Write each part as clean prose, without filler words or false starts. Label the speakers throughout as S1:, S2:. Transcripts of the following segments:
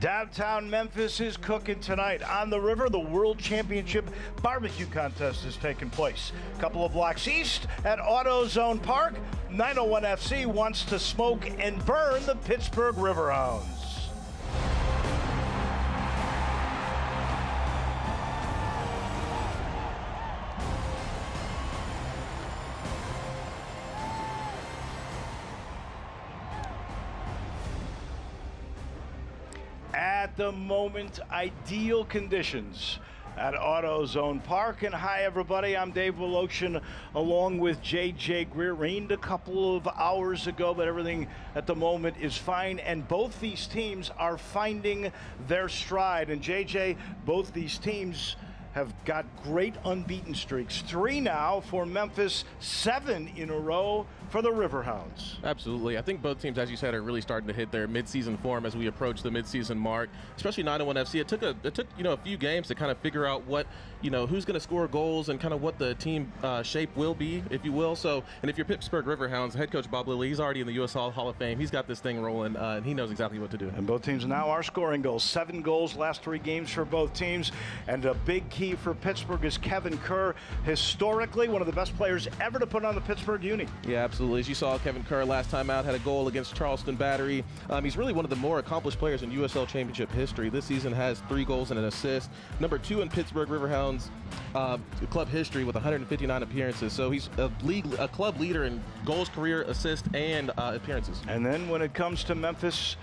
S1: Downtown Memphis is cooking tonight. On the river, the World Championship Barbecue Contest is taking place. A couple of blocks east at AutoZone Park, 901 FC wants to smoke and burn the Pittsburgh Riverhounds. At the moment, ideal conditions at AutoZone Park. And hi, everybody. I'm Dave Woloshin, along with J.J. Greer. Rained a couple of hours ago, but everything at the moment is fine. And both these teams are finding their stride. And J.J., both these teams have got great unbeaten streaks. 3 now for Memphis, 7 in a row for the Riverhounds.
S2: Absolutely. I think both teams, as you said, are really starting to hit their midseason form as we approach the midseason mark, especially 901 FC. It took a few games to kind of figure out what, who's going to score goals and kind of what the team shape will be, if you will. So, and if you're Pittsburgh Riverhounds, head coach Bob Lilly, he's already in the U.S. Hall of Fame. He's got this thing rolling, and he knows exactly what to do.
S1: And both teams now are scoring goals. 7 goals last 3 games for both teams. And a big key for Pittsburgh is Kevin Kerr, historically one of the best players ever to put on the Pittsburgh uni.
S2: Yeah, absolutely. As you saw, Kevin Kerr last time out had a goal against Charleston Battery. He's really one of the more accomplished players in USL Championship history. This season has 3 goals and an assist. Number 2 in Pittsburgh Riverhounds club history with 159 appearances. So he's a club leader in goals, career, assists, and appearances.
S1: And then when it comes to Memphis,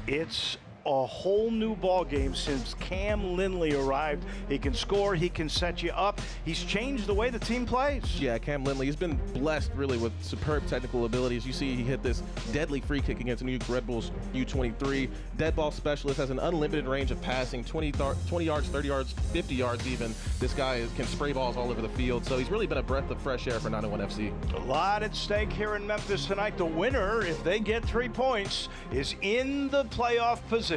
S1: it's a whole new ball game since Cam Lindley arrived. He can score, he can set you up. He's changed the way the team plays.
S2: Yeah, Cam Lindley has been blessed really with superb technical abilities. You see he hit this deadly free kick against New Red Bulls U23. Dead ball specialist, has an unlimited range of passing, 20 yards, 30 yards, 50 yards even. This guy can spray balls all over the field. So he's really been a breath of fresh air for 901 FC.
S1: A lot at stake here in Memphis tonight. The winner, if they get 3 points, is in the playoff position.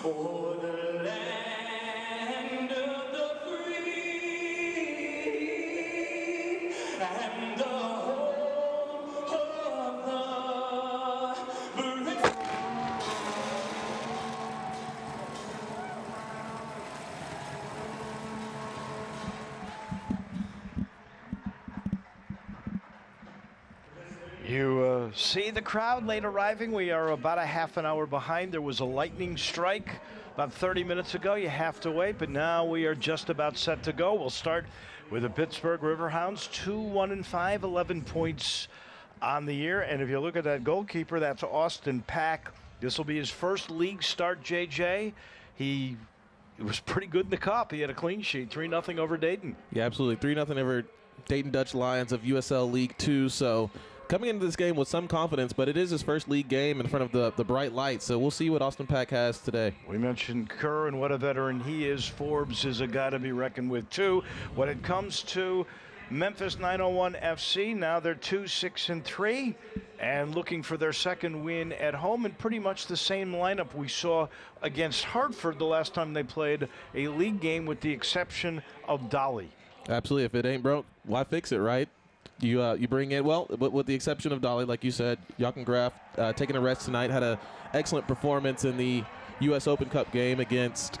S3: For the land of the free and the home of the brave.
S1: You see the crowd late arriving. We are about a half an hour behind. There was a lightning strike about 30 minutes ago. You have to wait, but now we are just about set to go. We'll start with the Pittsburgh Riverhounds, 2-1-5, 11 points on the year. And if you look at that goalkeeper, that's Austin Pack. This will be his first league start, JJ. He was pretty good in the cup. He had a clean sheet, 3-0 over Dayton.
S2: Yeah, absolutely. 3-0 over Dayton Dutch Lions of USL League 2. So coming into this game with some confidence, but it is his first league game in front of the bright lights. So we'll see what Austin Pack has today.
S1: We mentioned Kerr and what a veteran he is. Forbes is a guy to be reckoned with, too. When it comes to Memphis 901 FC, now they're 2-6-3 and looking for their second win at home, and pretty much the same lineup we saw against Hartford the last time they played a league game, with the exception of Dolly.
S2: Absolutely. If it ain't broke, why fix it, right? You bring in, well, with the exception of Dolly, like you said, Jochen Graf taking a rest tonight, had an excellent performance in the U.S. Open Cup game against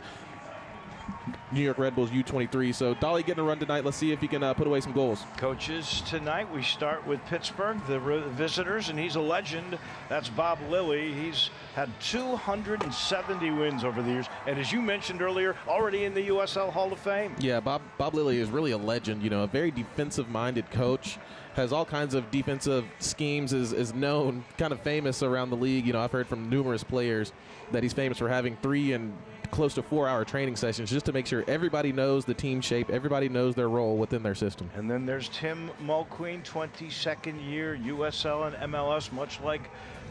S2: New York Red Bulls U23. So Dolly getting a run tonight. Let's see if he can put away some goals.
S1: Coaches tonight, we start with Pittsburgh, the visitors, and he's a legend. That's Bob Lilly. He's had 270 wins over the years, and as you mentioned earlier, already in the USL Hall of Fame.
S2: Yeah, Bob Lilly is really a legend. You know, a very defensive-minded coach. Has all kinds of defensive schemes, is known, kind of famous around the league. You know, I've heard from numerous players that he's famous for having 3 and close to 4-hour training sessions just to make sure everybody knows the team shape, everybody knows their role within their system.
S1: And then there's Tim Mulqueen, 22nd year USL and MLS, much like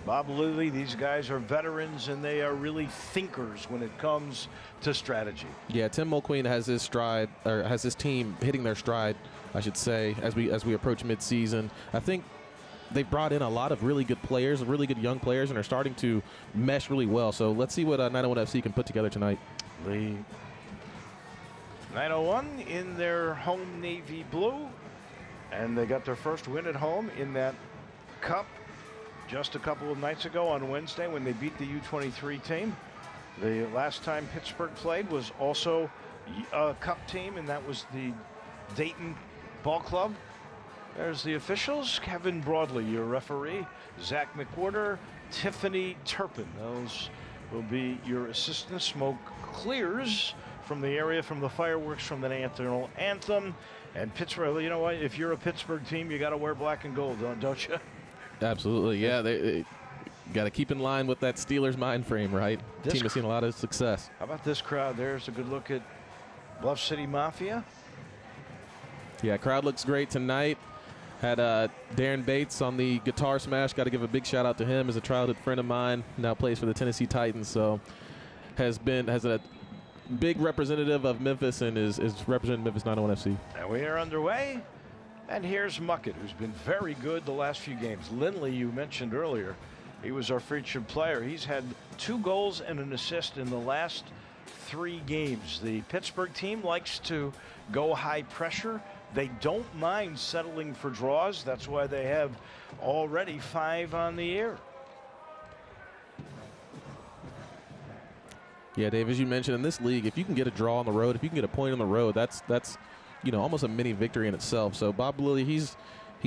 S1: Bob Lilly. These guys are veterans, and they are really thinkers when it comes to strategy.
S2: Yeah, Tim Mulqueen has his stride, or has his team hitting their stride, I should say, as we approach midseason. I think they've brought in a lot of really good players, really good young players, and are starting to mesh really well. So let's see what 901 FC can put together tonight.
S1: The 901 in their home navy blue, and they got their first win at home in that cup just a couple of nights ago on Wednesday when they beat the U23 team. The last time Pittsburgh played was also a cup team, and that was the Dayton Ball Club. There's the officials: Kevin Broadley, your referee; Zach McWhorter, Tiffany Turpin. Those will be your assistants. Smoke clears from the area, from the fireworks, from the national anthem. And Pittsburgh, you know what? If you're a Pittsburgh team, you got to wear black and gold, don't you?
S2: Absolutely, yeah. They got to keep in line with that Steelers mind frame, right? The team has seen a lot of success.
S1: How about this crowd? There's a good look at Bluff City Mafia.
S2: Yeah, crowd looks great tonight. Had Darren Bates on the guitar smash. Got to give a big shout out to him. As a childhood friend of mine, now plays for the Tennessee Titans. So has a big representative of Memphis and is representing Memphis 901 FC.
S1: And we are underway. And here's Muckett, who's been very good the last few games. Lindley, you mentioned earlier, he was our featured player. He's had 2 goals and an assist in the last 3 games. The Pittsburgh team likes to go high pressure. They don't mind settling for draws. That's why they have already 5 on the air.
S2: Yeah, Dave, as you mentioned, in this league, if you can get a draw on the road, if you can get a point on the road, that's you know, almost a mini victory in itself. So Bob Lilly, he's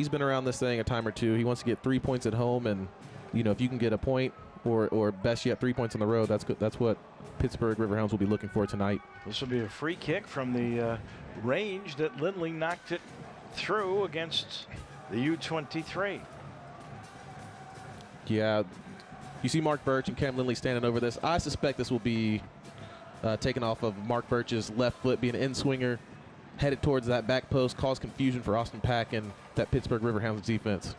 S2: been around this thing a time or two. He wants to get 3 points at home, and you know, if you can get a point or best yet 3 points on the road, that's good. That's what Pittsburgh Riverhounds will be looking for tonight.
S1: This will be a free kick from the range that Lindley knocked it through against the U23.
S2: Yeah, you see Mark Birch and Cam Lindley standing over this. I suspect this will be taken off of Mark Birch's left foot, being an in-swinger, headed towards that back post, cause confusion for Austin Pack and that Pittsburgh Riverhounds defense.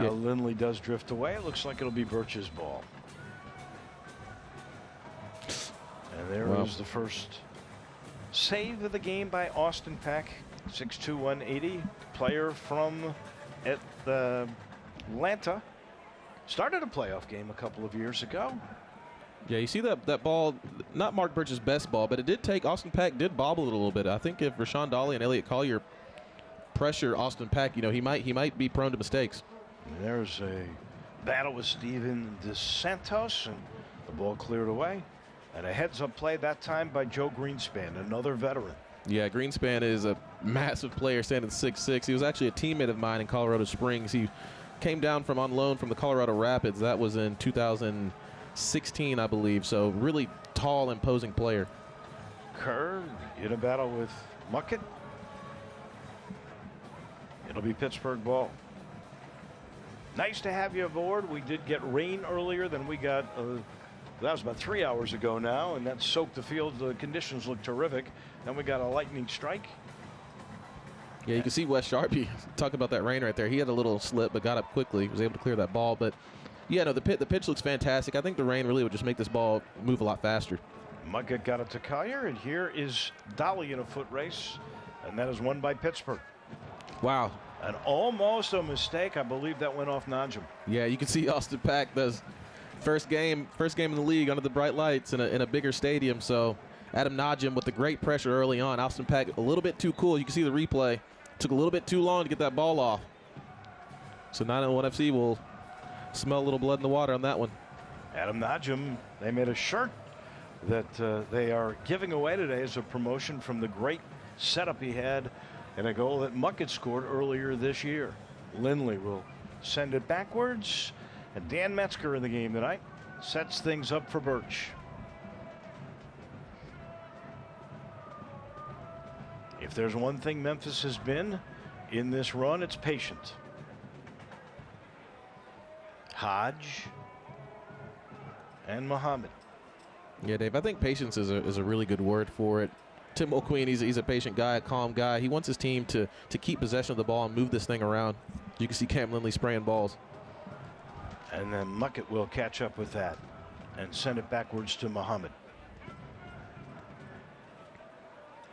S1: Now Lindley does drift away. It looks like it'll be Birch's ball. And there is the first save of the game by Austin Pack, 6'2", 180, player from Atlanta. Started a playoff game a couple of years ago.
S2: Yeah, you see that ball, not Mark Birch's best ball, but it did take, Austin Pack did bobble it a little bit. I think if Rashawn Dolly and Elliott Collier pressure Austin Pack, he might be prone to mistakes.
S1: There's a battle with Steven DeSantos, and the ball cleared away. And a heads-up play that time by Joe Greenspan, another veteran.
S2: Yeah, Greenspan is a massive player, standing 6'6". He was actually a teammate of mine in Colorado Springs. He came down from on loan from the Colorado Rapids. That was in 2016, I believe. So really tall, imposing player.
S1: Kerr in a battle with Muckett. It'll be Pittsburgh ball. Nice to have you aboard. We did get rain earlier than we got. That was about 3 hours ago now, and that soaked the field. The conditions look terrific. Then we got a lightning strike.
S2: Yeah, you can see Wes Sharpie. Talk about that rain right there. He had a little slip, but got up quickly. Was able to clear that ball. But, yeah, no, the pitch looks fantastic. I think the rain really would just make this ball move a lot faster.
S1: Muckett got it to Collier, and here is Dolly in a foot race, and that is won by Pittsburgh.
S2: Wow.
S1: And almost a mistake. I believe that went off Najim.
S2: Yeah, you can see Austin Pack does first game in the league under the bright lights in a bigger stadium. So Adam Najim with the great pressure early on. Austin Pack a little bit too cool. You can see the replay. Took a little bit too long to get that ball off. So 901 FC will smell a little blood in the water on that one.
S1: Adam Najim, they made a shirt that they are giving away today as a promotion from the great setup he had and a goal that Muckett scored earlier this year. Lindley will send it backwards, and Dan Metzger in the game tonight sets things up for Birch. If there's one thing Memphis has been in this run, it's patient. Hodge and Muhammad.
S2: Yeah, Dave, I think patience is a really good word for it. Tim O'Queen, he's a patient guy, a calm guy. He wants his team to keep possession of the ball and move this thing around. You can see Cam Lindley spraying balls.
S1: And then Muckett will catch up with that and send it backwards to Muhammad.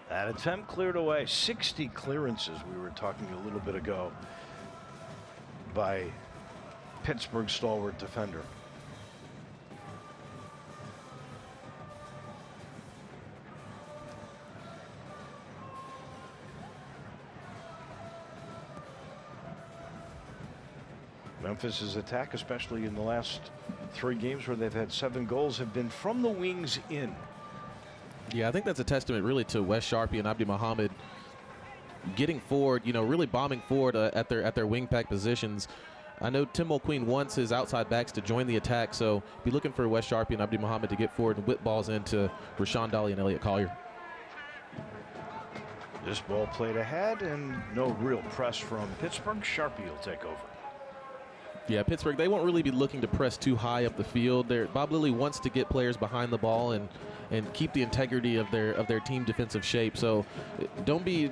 S1: That attempt cleared away. 60 clearances we were talking a little bit ago by Pittsburgh stalwart defender. Memphis's attack, especially in the last 3 games where they've had 7 goals, have been from the wings in.
S2: Yeah, I think that's a testament really to Wes Sharpie and Abdi Muhammad getting forward, really bombing forward at their wing pack positions. I know Tim O'Queen wants his outside backs to join the attack, so be looking for Wes Sharpie and Abdi Muhammad to get forward and whip balls into Rashawn Dolly and Elliott Collier.
S1: This ball played ahead and no real press from Pittsburgh. Sharpie will take over.
S2: Yeah, Pittsburgh, they won't really be looking to press too high up the field. Bob Lilly wants to get players behind the ball and keep the integrity of their team defensive shape. So don't be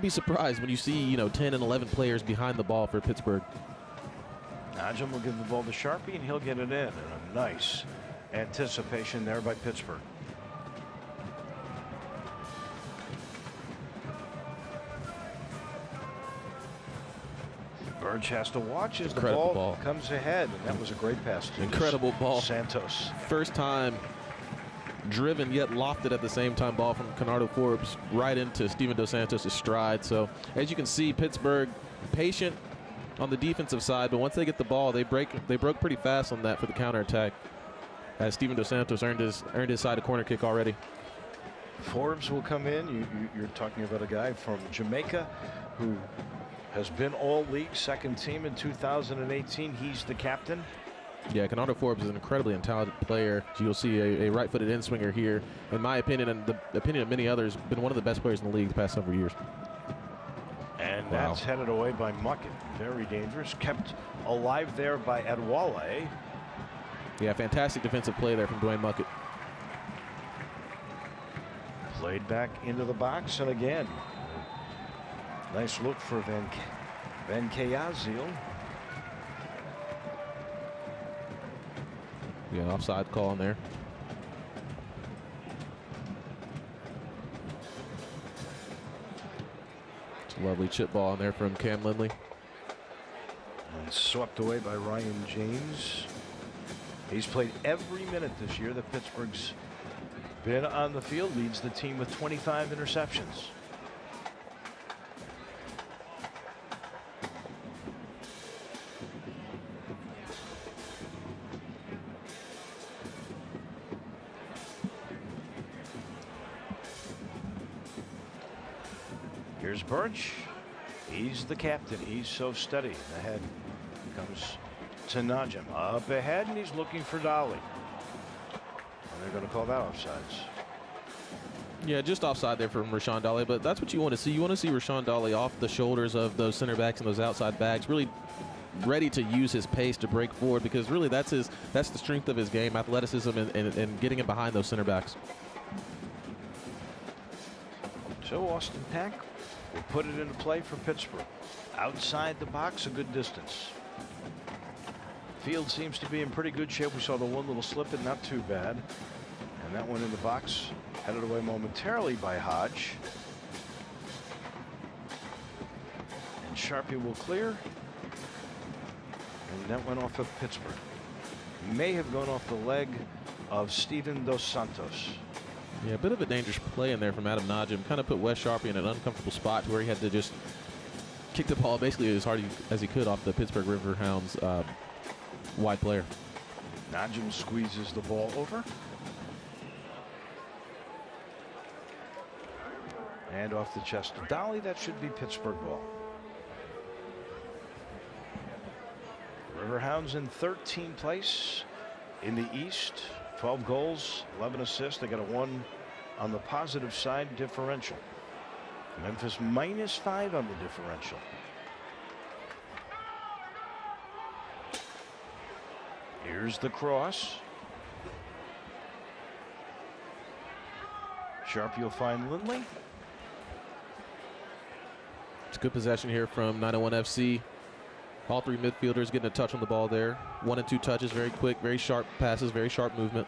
S2: surprised when you see 10 and 11 players behind the ball for Pittsburgh.
S1: Najim will give the ball to Sharpie and he'll get it in. And a nice anticipation there by Pittsburgh. Birch has to watch as the ball comes ahead, and that was a great pass.
S2: Incredible ball.
S1: Santos.
S2: First time driven yet lofted at the same time ball from Canardo Forbes right into Steven Dos Santos' stride. So as you can see, Pittsburgh patient on the defensive side, but once they get the ball, they broke pretty fast on that for the counterattack. As Steven Dos Santos earned his side a corner kick already.
S1: Forbes will come in. You're talking about a guy from Jamaica who has been all-league second team in 2018. He's the captain.
S2: Yeah, Canardo Forbes is an incredibly talented player. You'll see a right-footed in-swinger here. In my opinion, and the opinion of many others, been one of the best players in the league the past several years.
S1: And that's headed away by Muckett. Very dangerous. Kept alive there by Adwale.
S2: Yeah, fantastic defensive play there from Dwayne Muckett.
S1: Played back into the box, and again, nice look for Van Kayazil.
S2: Yeah, offside call in there. It's a lovely chip ball in there from Cam Lindley.
S1: And swept away by Ryan James He's played every minute this year that Pittsburgh's been on the field, leads the team with 25 interceptions. Here's Birch. He's the captain. He's so steady. Ahead comes to Najim. Up ahead, and he's looking for Dolly. And they're going to call that offsides.
S2: Yeah, just offside there from Rashawn Dolly, but that's what you want to see. You want to see Rashawn Dolly off the shoulders of those center backs and those outside backs, really ready to use his pace to break forward, because really that's the strength of his game, athleticism and getting him behind those center backs.
S1: So Austin Pack will put it into play for Pittsburgh. Outside the box, a good distance. Field seems to be in pretty good shape. We saw the one little slip in, not too bad. And that one in the box, headed away momentarily by Hodge. And Sharpie will clear. And that went off of Pittsburgh. May have gone off the leg of Steven Dos Santos.
S2: Yeah, a bit of a dangerous play in there from Adam Najim. Kind of put Wes Sharpie in an uncomfortable spot where he had to just kick the ball basically as hard as he could off the Pittsburgh Riverhounds wide player.
S1: Najim squeezes the ball over. And off the chest of Dolly. That should be Pittsburgh ball. Riverhounds in 13th place in the East. 12 goals, 11 assists. They got a 1 on the positive side differential. Memphis -5 on the differential. Here's the cross. Sharp, you'll find Lindley.
S2: It's good possession here from 901 FC. All three midfielders getting a touch on the ball there. 1 and 2 touches, very quick, very sharp passes, very sharp movement.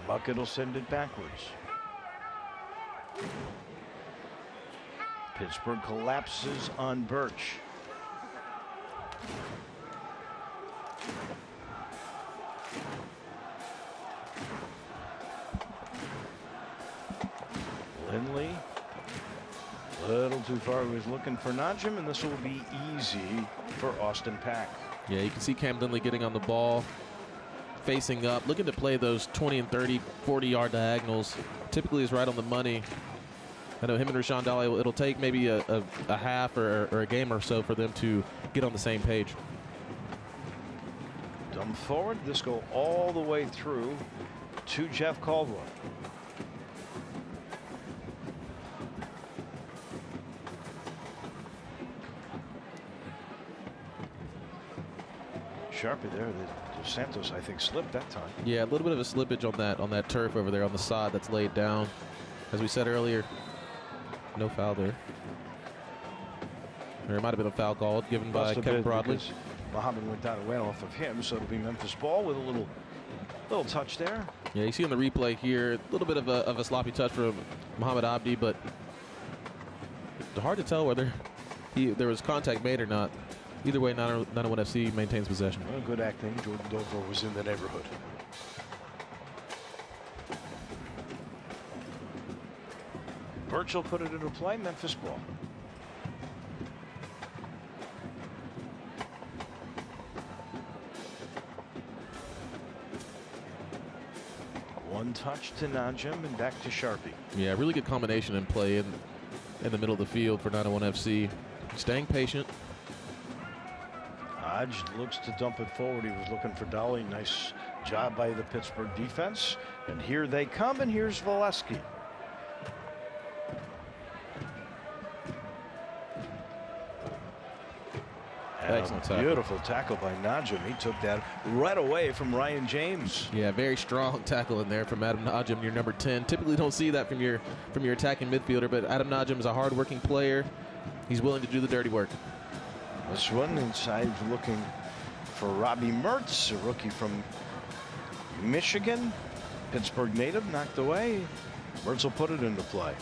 S1: Bucket will send it backwards. Pittsburgh collapses on Birch. Lindley. A little too far. He was looking for Najim, and this will be easy for Austin Pack.
S2: Yeah, you can see Cam Lindley getting on the ball, facing up, looking to play those 20 and 30, 40-yard diagonals. Typically is right on the money. I know him and Rashawn Dolly, it'll take maybe a half or a game or so for them to get on the same page.
S1: Dumb forward. This go all the way through to Jeff Caldwell. Sharpie there. Dos Santos, I think, slipped that time.
S2: Yeah, a little bit of a slippage on that turf over there on the side that's laid down. As we said earlier, no foul there. There might have been a foul called given by Kevin Broadley.
S1: Muhammad went down and went off of him, so it'll be Memphis ball with a little touch there.
S2: Yeah, you see on the replay here, a little bit of a sloppy touch from Muhammad Abdi, but it's hard to tell whether there was contact made or not. Either way, 901 FC maintains possession.
S1: Well, good acting. Jordan Dover was in the neighborhood. Birch will put it into play. Memphis ball. One touch to Najim and back to Sharpie.
S2: Yeah, really good combination in play in the middle of the field for 901 FC. Staying patient.
S1: Hodge looks to dump it forward. He was looking for Dolly. Nice job by the Pittsburgh defense. And here they come, and here's Valesky.
S2: Excellent tackle.
S1: Beautiful tackle by Najim. He took that right away from Ryan James.
S2: Yeah, very strong tackle in there from Adam Najim, your number 10. Typically don't see that from your attacking midfielder, but Adam Najim is a hard-working player. He's willing to do the dirty work.
S1: This one inside looking for Robbie Mertz, a rookie from Michigan. Pittsburgh native, knocked away. Mertz will put it into play.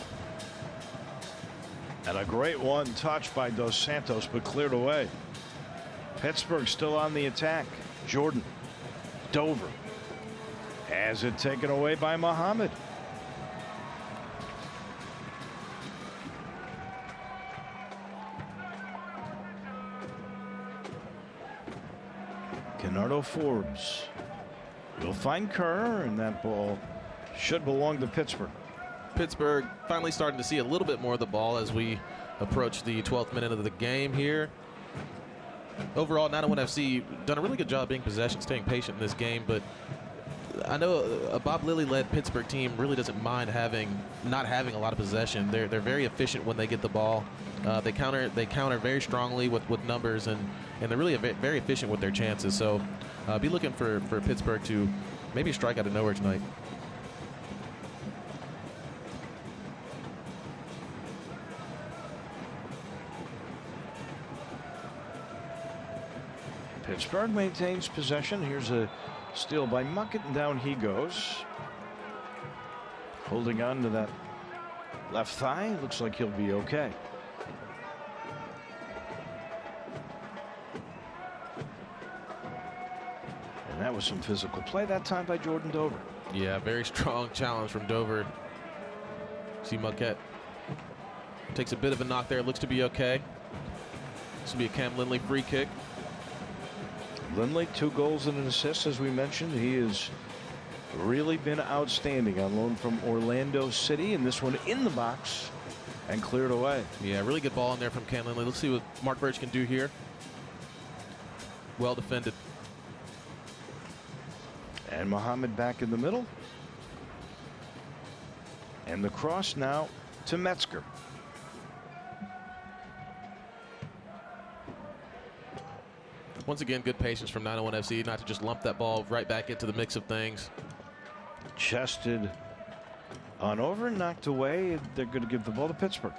S1: And a great one touch by Dos Santos, but cleared away. Pittsburgh still on the attack. Jordan. Dover has it taken away by Muhammad. Kennardo Forbes will find Kerr, and that ball should belong to Pittsburgh.
S2: Pittsburgh finally starting to see a little bit more of the ball as we approach the 12th minute of the game here. Overall, 901 FC done a really good job being possession, staying patient in this game, but I know a Bob Lilly-led Pittsburgh team really doesn't mind not having a lot of possession. They're very efficient when they get the ball. They counter very strongly with numbers, and they're really very efficient with their chances. So be looking for Pittsburgh to maybe strike out of nowhere tonight.
S1: Pittsburgh maintains possession. Here's a steal by Muckett, and down he goes. Holding on to that left thigh. Looks like he'll be okay. And that was some physical play that time by Jordan Dover.
S2: Yeah, very strong challenge from Dover. See Muckett takes a bit of a knock there. Looks to be okay. This will be a Cam Lindley free kick.
S1: Lindley, 2 goals and an assist, as we mentioned. He has really been outstanding on loan from Orlando City, and this one in the box and cleared away.
S2: Yeah, really good ball in there from Cam Lindley. Let's see what Mark Birch can do here. Well defended.
S1: And Muhammad back in the middle. And the cross now to Metzger.
S2: Once again, good patience from 901 FC not to just lump that ball right back into the mix of things.
S1: Chested on over and knocked away. They're going to give the ball to Pittsburgh.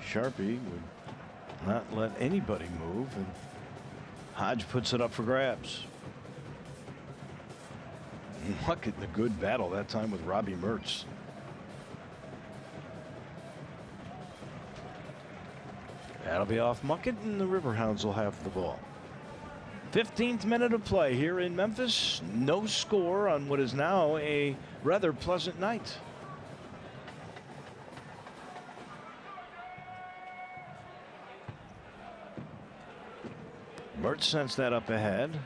S1: Sharpie would not let anybody move, and Hodge puts it up for grabs. Muckett in a good battle that time with Robbie Mertz. That'll be off Muckett, and the Riverhounds will have the ball. 15th minute of play here in Memphis. No score on what is now a rather pleasant night. Mertz sends that up ahead.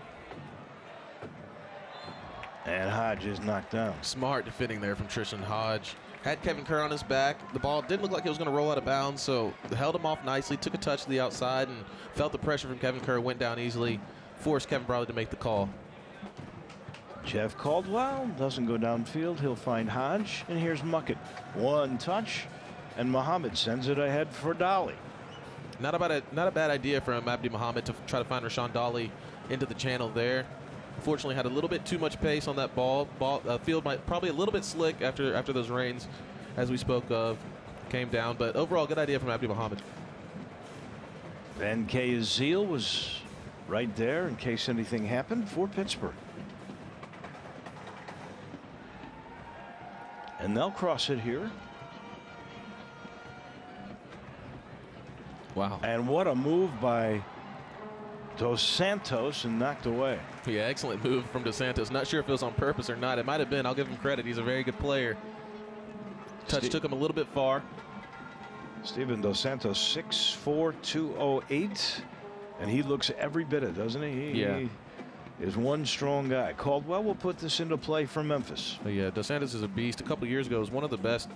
S1: And Hodge is knocked down.
S2: Smart defending there from Tristan Hodge. Had Kevin Kerr on his back. The ball didn't look like it was going to roll out of bounds, so held him off nicely, took a touch to the outside, and felt the pressure from Kevin Kerr, went down easily, forced Kevin Bradley to make the call.
S1: Jeff Caldwell doesn't go downfield. He'll find Hodge, and here's Muckett. One touch, and Muhammad sends it ahead for Dolly.
S2: Not a bad idea from Abdi Muhammad to try to find Rashawn Dolly into the channel there. Unfortunately, had a little bit too much pace on that ball. Field might probably a little bit slick after those rains, as we spoke of, came down. But overall, good idea from Abdi Muhammad.
S1: Van Zeal was right there in case anything happened for Pittsburgh. And they'll cross it here.
S2: Wow.
S1: And what a move by Dos Santos, and knocked away.
S2: Yeah, excellent move from Dos Santos. Not sure if it was on purpose or not. It might have been. I'll give him credit. He's a very good player. Touch took him a little bit far.
S1: Steven Dos Santos, 6'4", 208. And he looks every bit of it, doesn't he?
S2: Yeah.
S1: He is one strong guy. Caldwell will put this into play for Memphis.
S2: But yeah, Dos Santos is a beast. A couple years ago, was one of the best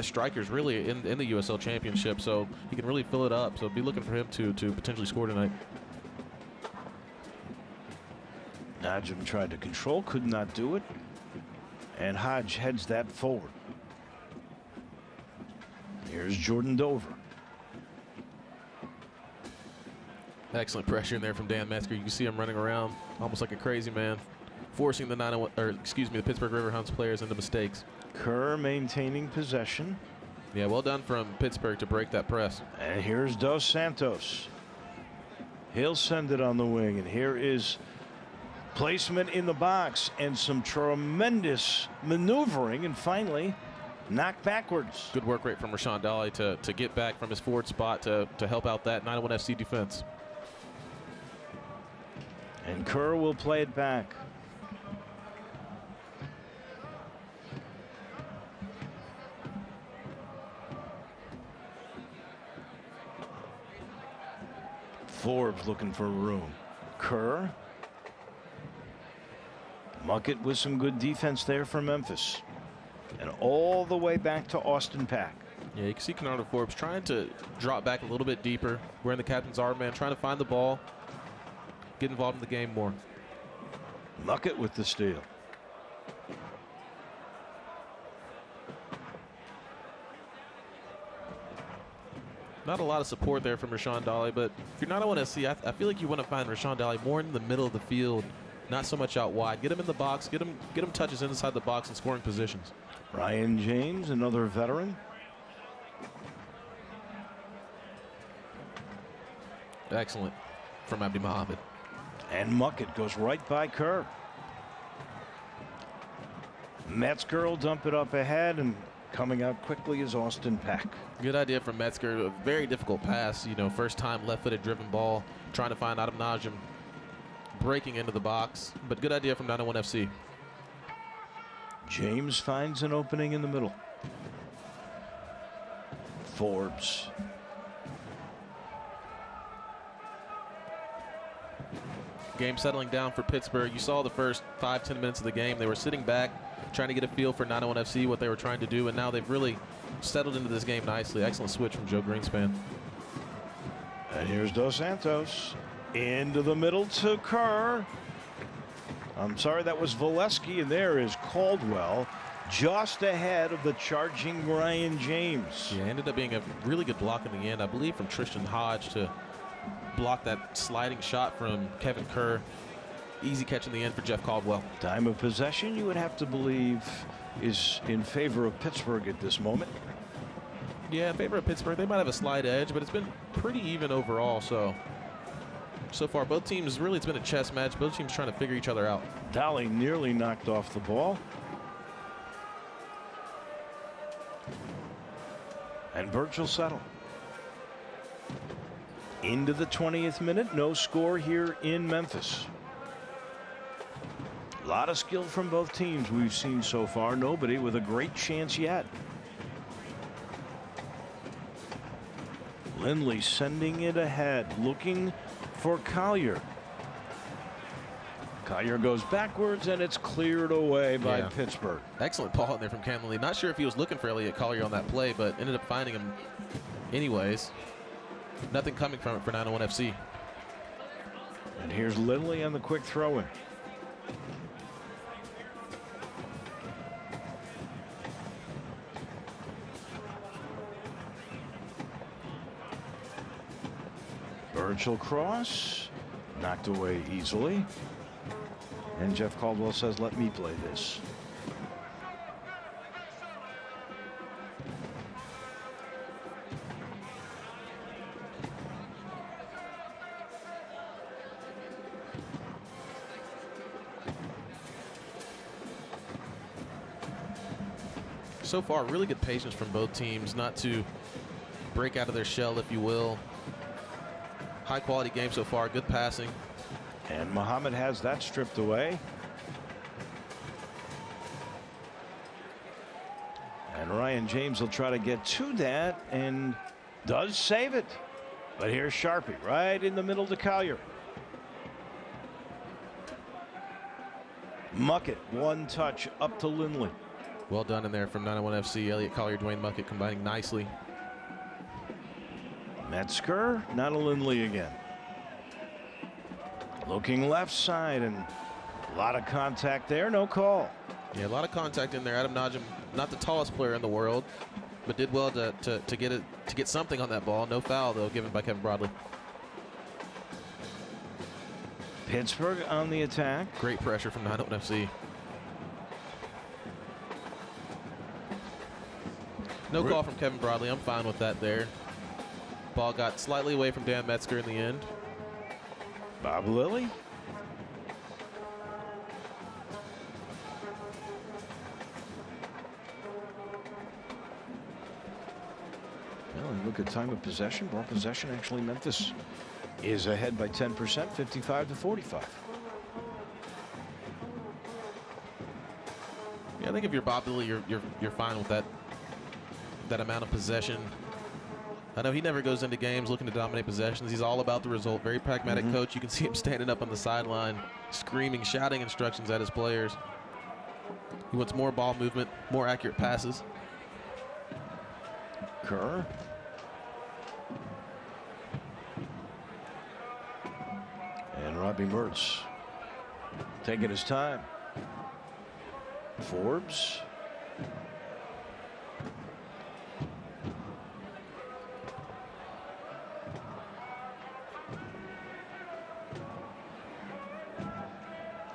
S2: strikers really in the USL Championship, so he can really fill it up. So be looking for him to potentially score tonight.
S1: Najim tried to control, could not do it, and Hodge heads that forward. Here's Jordan Dover.
S2: Excellent pressure in there from Dan Metzger. You can see him running around almost like a crazy man, forcing the the Pittsburgh Riverhounds players into mistakes.
S1: Kerr maintaining possession.
S2: Yeah, well done from Pittsburgh to break that press.
S1: And here's Dos Santos. He'll send it on the wing, and here is placement in the box and some tremendous maneuvering, and finally knocked backwards.
S2: Good work rate from Rashawn Dolly to get back from his forward spot to help out that 901 FC defense.
S1: And Kerr will play it back. Forbes looking for room. Kerr. Muckett with some good defense there for Memphis. And all the way back to Austin Pack.
S2: Yeah, you can see Canardo Forbes trying to drop back a little bit deeper, wearing the captain's armband, trying to find the ball, get involved in the game more.
S1: Muckett with the steal.
S2: Not a lot of support there from Rashawn Dolly, but if you're not on SC, I feel like you want to find Rashawn Dolly more in the middle of the field, not so much out wide. Get him in the box, get him touches inside the box and scoring positions.
S1: Ryan James, another veteran.
S2: Excellent from Abdi Mohammed.
S1: And Muckett goes right by Kerr. Metzger will dump it up ahead, and coming out quickly is Austin Peck.
S2: Good idea from Metzger. A very difficult pass. You know, first time left-footed driven ball, trying to find Adam Najim breaking into the box. But good idea from 901 FC.
S1: James finds an opening in the middle. Forbes.
S2: Game settling down for Pittsburgh. You saw the first 5-10 minutes of the game. They were sitting back, trying to get a feel for 901 FC, what they were trying to do, and now they've really settled into this game nicely. Excellent switch from Joe Greenspan.
S1: And here's Dos Santos. Into the middle to Kerr. I'm sorry, that was Valesky, and there is Caldwell just ahead of the charging Ryan James.
S2: Yeah, ended up being a really good block in the end, I believe, from Tristan Hodge to block that sliding shot from Kevin Kerr. Easy catch in the end for Jeff Caldwell.
S1: Time of possession, you would have to believe, is in favor of Pittsburgh at this moment.
S2: Yeah, in favor of Pittsburgh. They might have a slight edge, but it's been pretty even overall. So far, both teams, really, it's been a chess match. Both teams trying to figure each other out.
S1: Dolly nearly knocked off the ball. And Birch will settle. Into the 20th minute. No score here in Memphis. A lot of skill from both teams we've seen so far. Nobody with a great chance yet. Lindley sending it ahead, looking for Collier. Collier goes backwards, and it's cleared away by Pittsburgh.
S2: Excellent ball in there from Ken Lindley. Not sure if he was looking for Elliot Collier on that play, but ended up finding him anyways. Nothing coming from it for 901 FC.
S1: And here's Lindley on the quick throw-in. Birchall cross, knocked away easily. And Jeff Caldwell says, let me play this.
S2: So far, really good patience from both teams not to break out of their shell, if you will. High quality game so far, good passing.
S1: And Muhammad has that stripped away. And Ryan James will try to get to that and does save it. But here's Sharpie right in the middle to Collier. Muckett, one touch up to Lindley.
S2: Well done in there from 901 FC. Elliot Collier, Dwayne Muckett combining nicely.
S1: Metzger, not a Lindley again. Looking left side, and a lot of contact there, no call.
S2: Yeah, a lot of contact in there. Adam Najim, not the tallest player in the world, but did well to get something on that ball. No foul though given by Kevin Broadley.
S1: Pittsburgh on the attack.
S2: Great pressure from 901 FC. No call from Kevin Broadley. I'm fine with that there. Ball got slightly away from Dan Metzger in the end.
S1: Bob Lilly. look at time of possession, ball possession, actually Memphis is ahead by 10%, 55-45.
S2: Yeah, I think if you're Bob Lilly, you're fine with that amount of possession. I know he never goes into games looking to dominate possessions. He's all about the result. Very pragmatic coach. You can see him standing up on the sideline, screaming, shouting instructions at his players. He wants more ball movement, more accurate passes.
S1: Kerr. And Robbie Mertz taking his time. Forbes.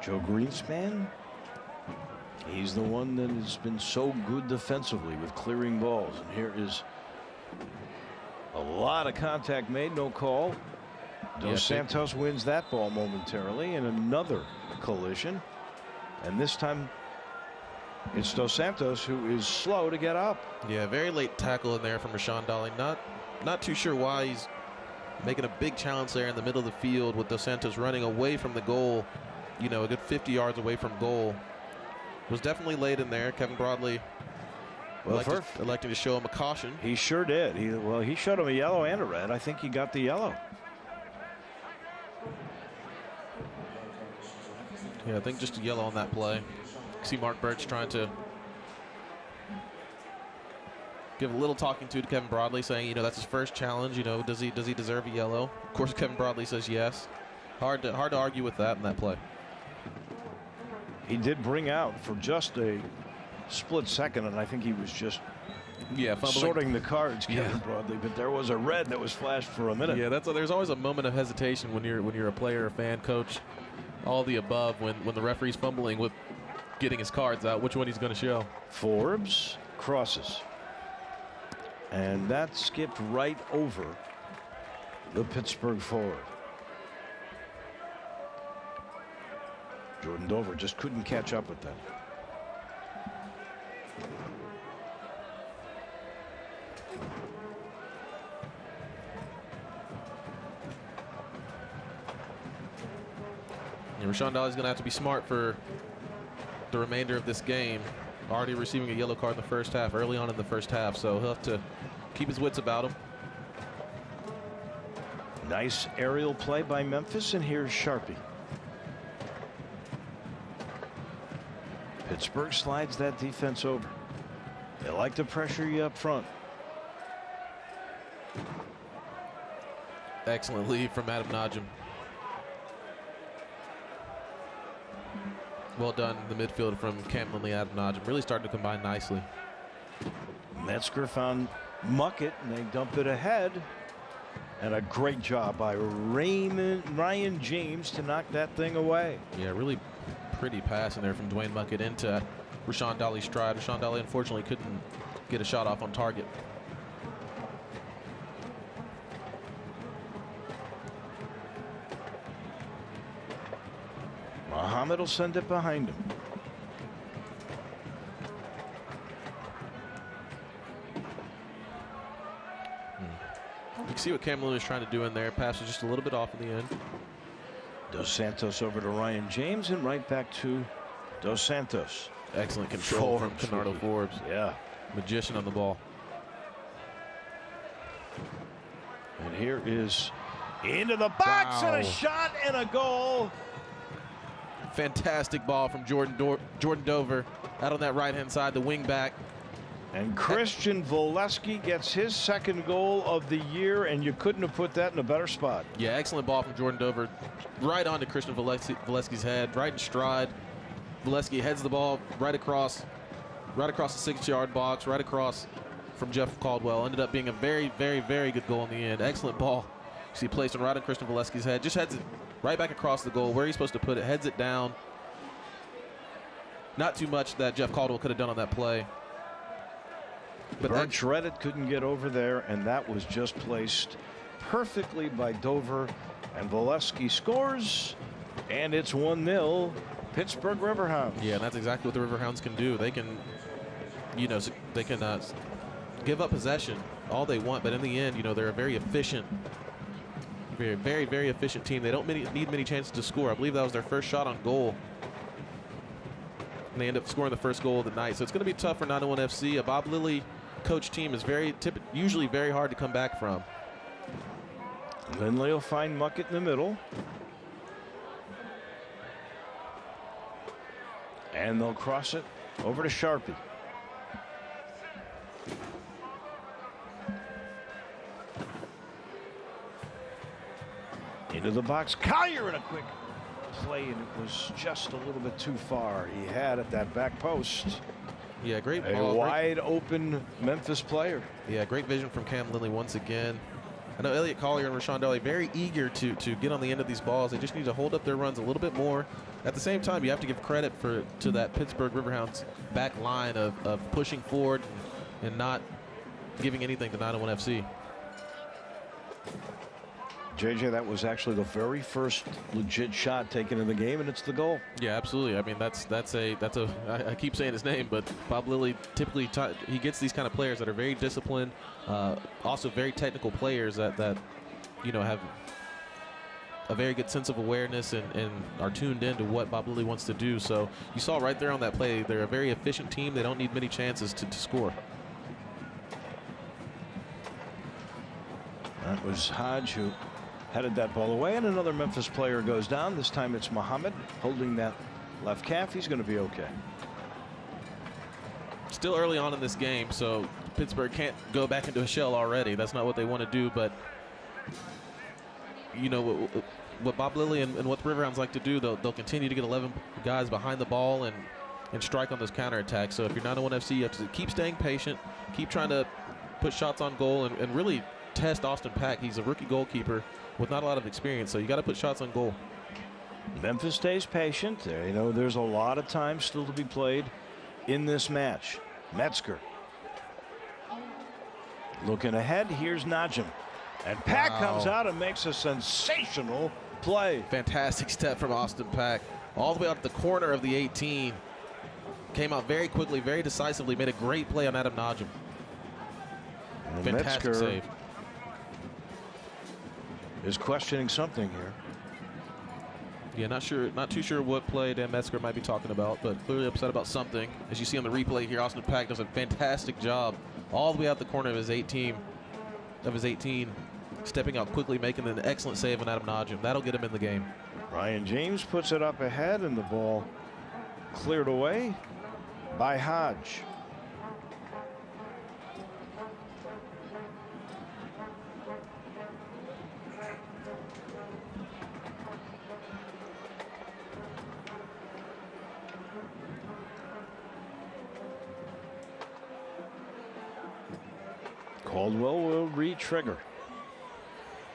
S1: Joe Greenspan. He's the one that has been so good defensively with clearing balls. And here is a lot of contact made, no call. Dos Santos wins that ball momentarily in another collision. And this time it's Dos Santos who is slow to get up.
S2: Yeah, very late tackle in there from Rashawn Dolly. Not too sure why he's making a big challenge there in the middle of the field with Dos Santos running away from the goal. You know, a good 50 yards away from goal. Was definitely late in there. Kevin Broadley electing to show him a caution.
S1: He sure did. He showed him a yellow and a red. I think he got the yellow.
S2: Yeah, I think just a yellow on that play. See Mark Birch trying to give a little talking to Kevin Broadley, saying, you know, that's his first challenge. You know, does he deserve a yellow? Of course, Kevin Broadley says yes. Hard to argue with that in that play.
S1: He did bring out for just a split second, and I think he was just sorting the cards, Kevin Broadley. But there was a red that was flashed for a minute.
S2: Yeah, there's always a moment of hesitation when you're a player, a fan, coach, all the above. When the referee's fumbling with getting his cards out, which one he's going to show.
S1: Forbes crosses, and that skipped right over the Pittsburgh forward. Jordan Dover just couldn't catch up with them.
S2: Rashawn Dolly's going to have to be smart for the remainder of this game. Already receiving a yellow card in the first half, early on in the first half, so he'll have to keep his wits about him.
S1: Nice aerial play by Memphis, and here's Sharpie. Pittsburgh slides that defense over. They like to pressure you up front.
S2: Excellent lead from Adam Najim. Well done in the midfield from Cam Lindley, Adam Najim. Really starting to combine nicely.
S1: Metzger found Muckett, and they dump it ahead. And a great job by Ryan James to knock that thing away.
S2: Yeah, really pretty pass in there from Dwayne Muckett into Rashawn Dolly's stride. Rashawn Dolly unfortunately couldn't get a shot off on target.
S1: Muhammad will send it behind him.
S2: You can see what Cam Lindley is trying to do in there. Pass was just a little bit off in the end.
S1: Dos Santos over to Ryan James, and right back to Dos Santos.
S2: Excellent control from Kennardo Forbes.
S1: Yeah.
S2: Magician on the ball.
S1: And here is into the box, and a shot and a goal.
S2: Fantastic ball from Jordan Dover out on that right-hand side, the wing back.
S1: And Christian Volesky gets his second goal of the year, and you couldn't have put that in a better spot.
S2: Yeah, excellent ball from Jordan Dover. Right onto Christian Volesky's head, right in stride. Volesky heads the ball right across the 6-yard box, right across from Jeff Caldwell. Ended up being a very, very, very good goal in the end. Excellent ball. You see placed right on Christian Volesky's head. Just heads it right back across the goal. Where he's supposed to put it, heads it down. Not too much that Jeff Caldwell could have done on that play.
S1: But Birch Reddit couldn't get over there, and that was just placed perfectly by Dover. And Volesky scores, and it's 1-0 Pittsburgh Riverhounds.
S2: Yeah, and that's exactly what the Riverhounds can do. They can, you know, they can give up possession all they want, but in the end, you know, they're a very efficient, very efficient team. They don't need many chances to score. I believe that was their first shot on goal, and they end up scoring the first goal of the night. So it's going to be tough for 901 FC. A Bob Lilly coach team is usually very hard to come back from.
S1: Lindley will find Muckett in the middle. And they'll cross it over to Sharpie. Into the box. Collier in a quick play, and it was just a little bit too far. He had at that back post.
S2: Yeah, great
S1: A
S2: ball.
S1: wide open Memphis player.
S2: Yeah, great vision from Cam Lindley once again. I know Elliot Collier and Rashawn Daly very eager to get on the end of these balls. They just need to hold up their runs a little bit more. At the same time, you have to give credit to that Pittsburgh Riverhounds back line of pushing forward and not giving anything to 901 FC.
S1: JJ, that was actually the very first legit shot taken in the game, and it's the goal.
S2: Yeah, absolutely. I mean, I keep saying his name, but Bob Lilly typically he gets these kind of players that are very disciplined, also very technical players that you know have a very good sense of awareness and are tuned in to what Bob Lilly wants to do. So you saw right there on that play, they're a very efficient team. They don't need many chances to score.
S1: That was Hodge who headed that ball away, and another Memphis player goes down. This time it's Muhammad holding that left calf. He's going to be okay.
S2: Still early on in this game, so Pittsburgh can't go back into a shell already. That's not what they want to do, but you know what Bob Lilly and what the Riverhounds like to do, they'll continue to get 11 guys behind the ball and strike on those counterattacks. So if you're 901 FC, you have to keep staying patient, keep trying to put shots on goal, and really test Austin Pack. He's a rookie goalkeeper with not a lot of experience, so you got to put shots on goal.
S1: Memphis stays patient. You know, there's a lot of time still to be played in this match. Metzger looking ahead. Here's Najim, and Pack comes out and makes a sensational play.
S2: Fantastic step from Austin Pack, all the way out the corner of the 18. Came out very quickly, very decisively, made a great play on Adam Najim.
S1: And
S2: Fantastic
S1: Metzger
S2: save.
S1: Is questioning something here.
S2: Yeah, not too sure what play Dan Metzger might be talking about, but clearly upset about something. As you see on the replay here, Austin Pack does a fantastic job all the way out the corner of his 18, stepping out quickly, making an excellent save on Adam Najim. That'll get him in the game.
S1: Ryan James puts it up ahead, and the ball cleared away by Hodge. Caldwell will re-trigger.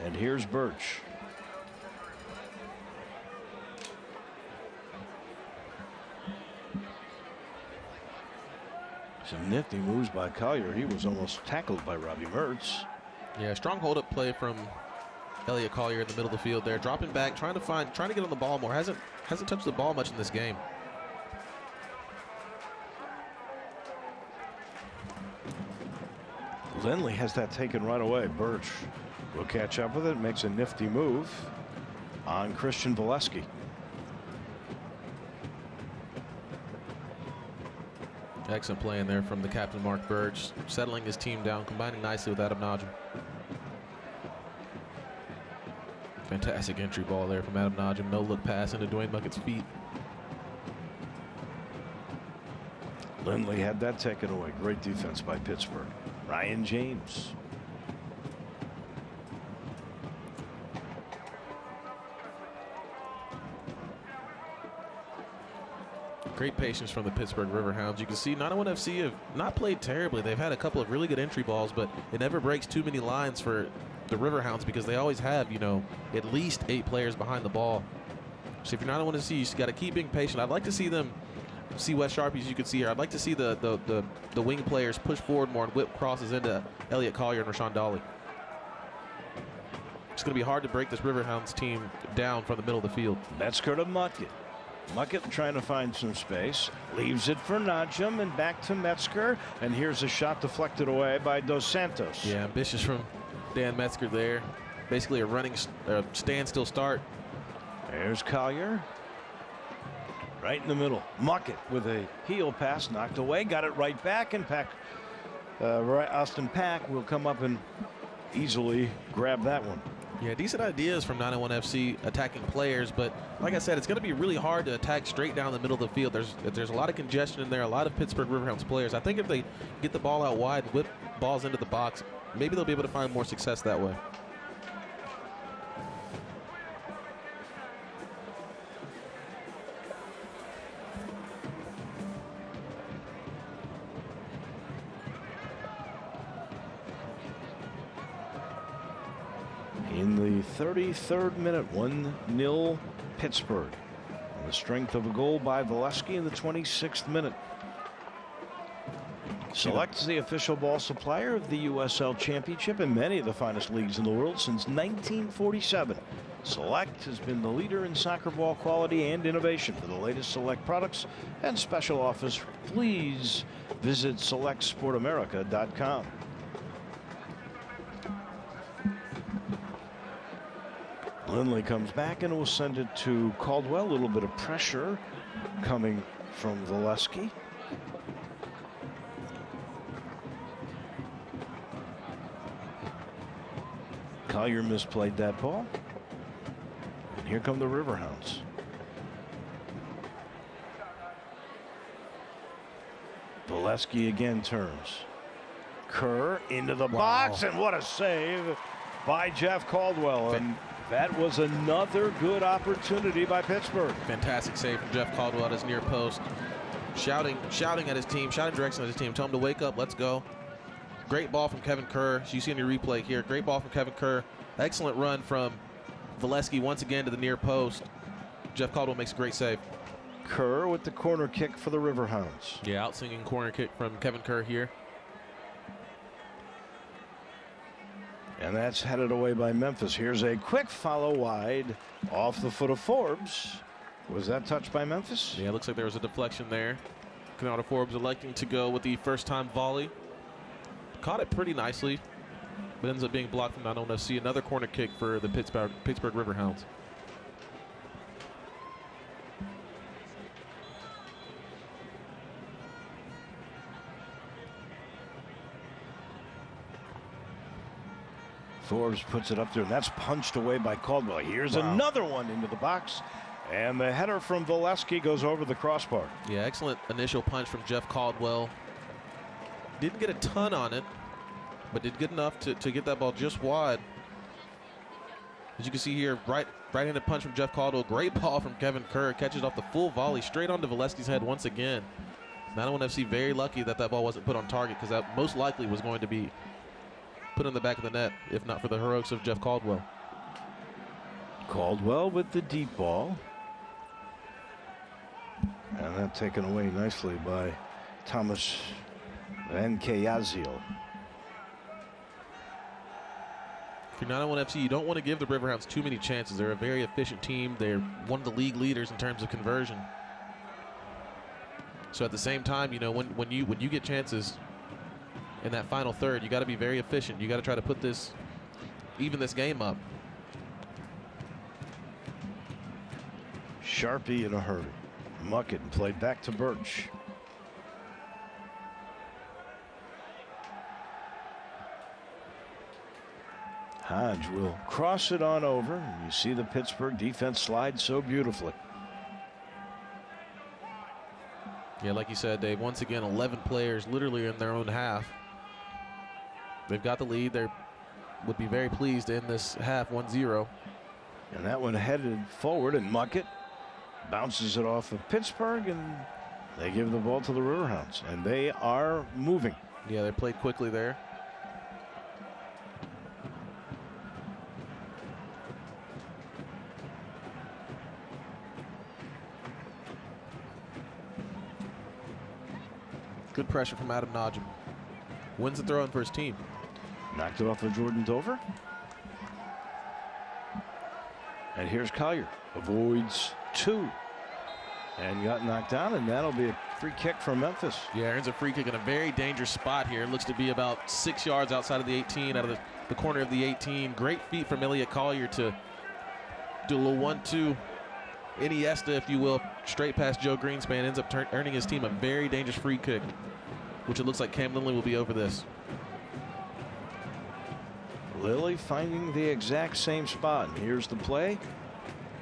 S1: And here's Birch. Some nifty moves by Collier. He was almost tackled by Robbie Mertz.
S2: Yeah, strong hold-up play from Elliot Collier in the middle of the field there, dropping back, trying to get on the ball more. Hasn't touched the ball much in this game.
S1: Lindley has that taken right away. Birch will catch up with it, makes a nifty move on Christian Valesky.
S2: Excellent play in there from the captain, Mark Birch, settling his team down, combining nicely with Adam Najim. Fantastic entry ball there from Adam Najim. No look pass into Dwayne Muckett's feet.
S1: Lindley had that taken away. Great defense by Pittsburgh. Ryan James.
S2: Great patience from the Pittsburgh Riverhounds. You can see 901 FC have not played terribly. They've had a couple of really good entry balls, but it never breaks too many lines for the Riverhounds because they always have, you know, at least 8 players behind the ball. So if you're 901 FC, you just got to keep being patient. I'd like to see them see Wes Sharpie, as you can see here. I'd like to see the wing players push forward more and whip crosses into Elliot Collier and Rashawn Daly. It's going to be hard to break this Riverhounds team down from the middle of the field.
S1: Metzger to Muckett. Muckett trying to find some space. Leaves it for Najum and back to Metzger. And here's a shot deflected away by Dos Santos.
S2: Yeah, ambitious from Dan Metzger there. Basically a running standstill start.
S1: There's Collier. Right in the middle. Muckett with a heel pass knocked away. Got it right back. And Austin Pack will come up and easily grab that one.
S2: Yeah, decent ideas from 901 FC attacking players, but like I said, it's going to be really hard to attack straight down the middle of the field. There's a lot of congestion in there, a lot of Pittsburgh Riverhounds players. I think if they get the ball out wide, whip balls into the box, maybe they'll be able to find more success that way.
S1: In the 33rd minute, 1-0 Pittsburgh. On the strength of a goal by Valesky in the 26th minute. Select is the official ball supplier of the USL Championship and many of the finest leagues in the world since 1947. Select has been the leader in soccer ball quality and innovation. For the latest Select products and special offers, please visit selectsportamerica.com. Lindley comes back and will send it to Caldwell. A little bit of pressure coming from Valesky. Collier misplayed that ball. And here come the Riverhounds. Valesky again turns. Kerr into the box, and what a save by Jeff Caldwell. And that was another good opportunity by Pittsburgh.
S2: Fantastic save from Jeff Caldwell at his near post. Shouting at his team, shouting direction at his team. Tell him to wake up, let's go. Great ball from Kevin Kerr. You see in your replay here. Great ball from Kevin Kerr. Excellent run from Valesky once again to the near post. Jeff Caldwell makes a great save.
S1: Kerr with the corner kick for the Riverhounds.
S2: Yeah, outsinging corner kick from Kevin Kerr here.
S1: And that's headed away by Memphis. Here's a quick follow wide off the foot of Forbes. Was that touched by Memphis?
S2: Yeah, it looks like there was a deflection there. Canada Forbes electing to go with the first-time volley. Caught it pretty nicely, but ends up being blocked from 901 FC. Another corner kick for the Pittsburgh Riverhounds.
S1: Forbes puts it up there, and that's punched away by Caldwell. Here's another one into the box, and the header from Valesky goes over the crossbar.
S2: Yeah, excellent initial punch from Jeff Caldwell. Didn't get a ton on it, but did good enough to get that ball just wide. As you can see here, right-handed punch from Jeff Caldwell. Great ball from Kevin Kerr. Catches off the full volley straight onto Valesky's head once again. 901 FC very lucky that ball wasn't put on target, because that most likely was going to be put in the back of the net, if not for the heroics of Jeff Caldwell.
S1: Caldwell with the deep ball. And that taken away nicely by Thomas Van Kayazio.
S2: If you're 901 FC, you don't want to give the Riverhounds too many chances. They're a very efficient team. They're one of the league leaders in terms of conversion. So at the same time, you know, when you get chances in that final third, you got to be very efficient. You got to try to even this game up.
S1: Sharpie in a hurry. Muckett played back to Birch. Hodge will cross it on over. You see the Pittsburgh defense slide so beautifully.
S2: Yeah, like you said, Dave, once again, 11 players literally in their own half. They've got the lead. They would be very pleased to end this half 1-0.
S1: And that one headed forward, and Muckett bounces it off of Pittsburgh, and they give the ball to the Riverhounds, and they are moving.
S2: Yeah, they played quickly there. Good pressure from Adam Najum. Wins the throw-in for his team.
S1: Knocked it off of Jordan Dover. And here's Collier. Avoids two. And got knocked down, and that'll be a free kick from Memphis.
S2: Yeah, earns a free kick in a very dangerous spot here. It looks to be about 6 yards outside of the 18, out of the corner of the 18. Great feet from Elliott Collier to do a little 1-2 Iniesta, if you will, straight past Joe Greenspan. Ends up earning his team a very dangerous free kick, which it looks like Cam Lindley will be over this.
S1: Lilly finding the exact same spot. And here's the play.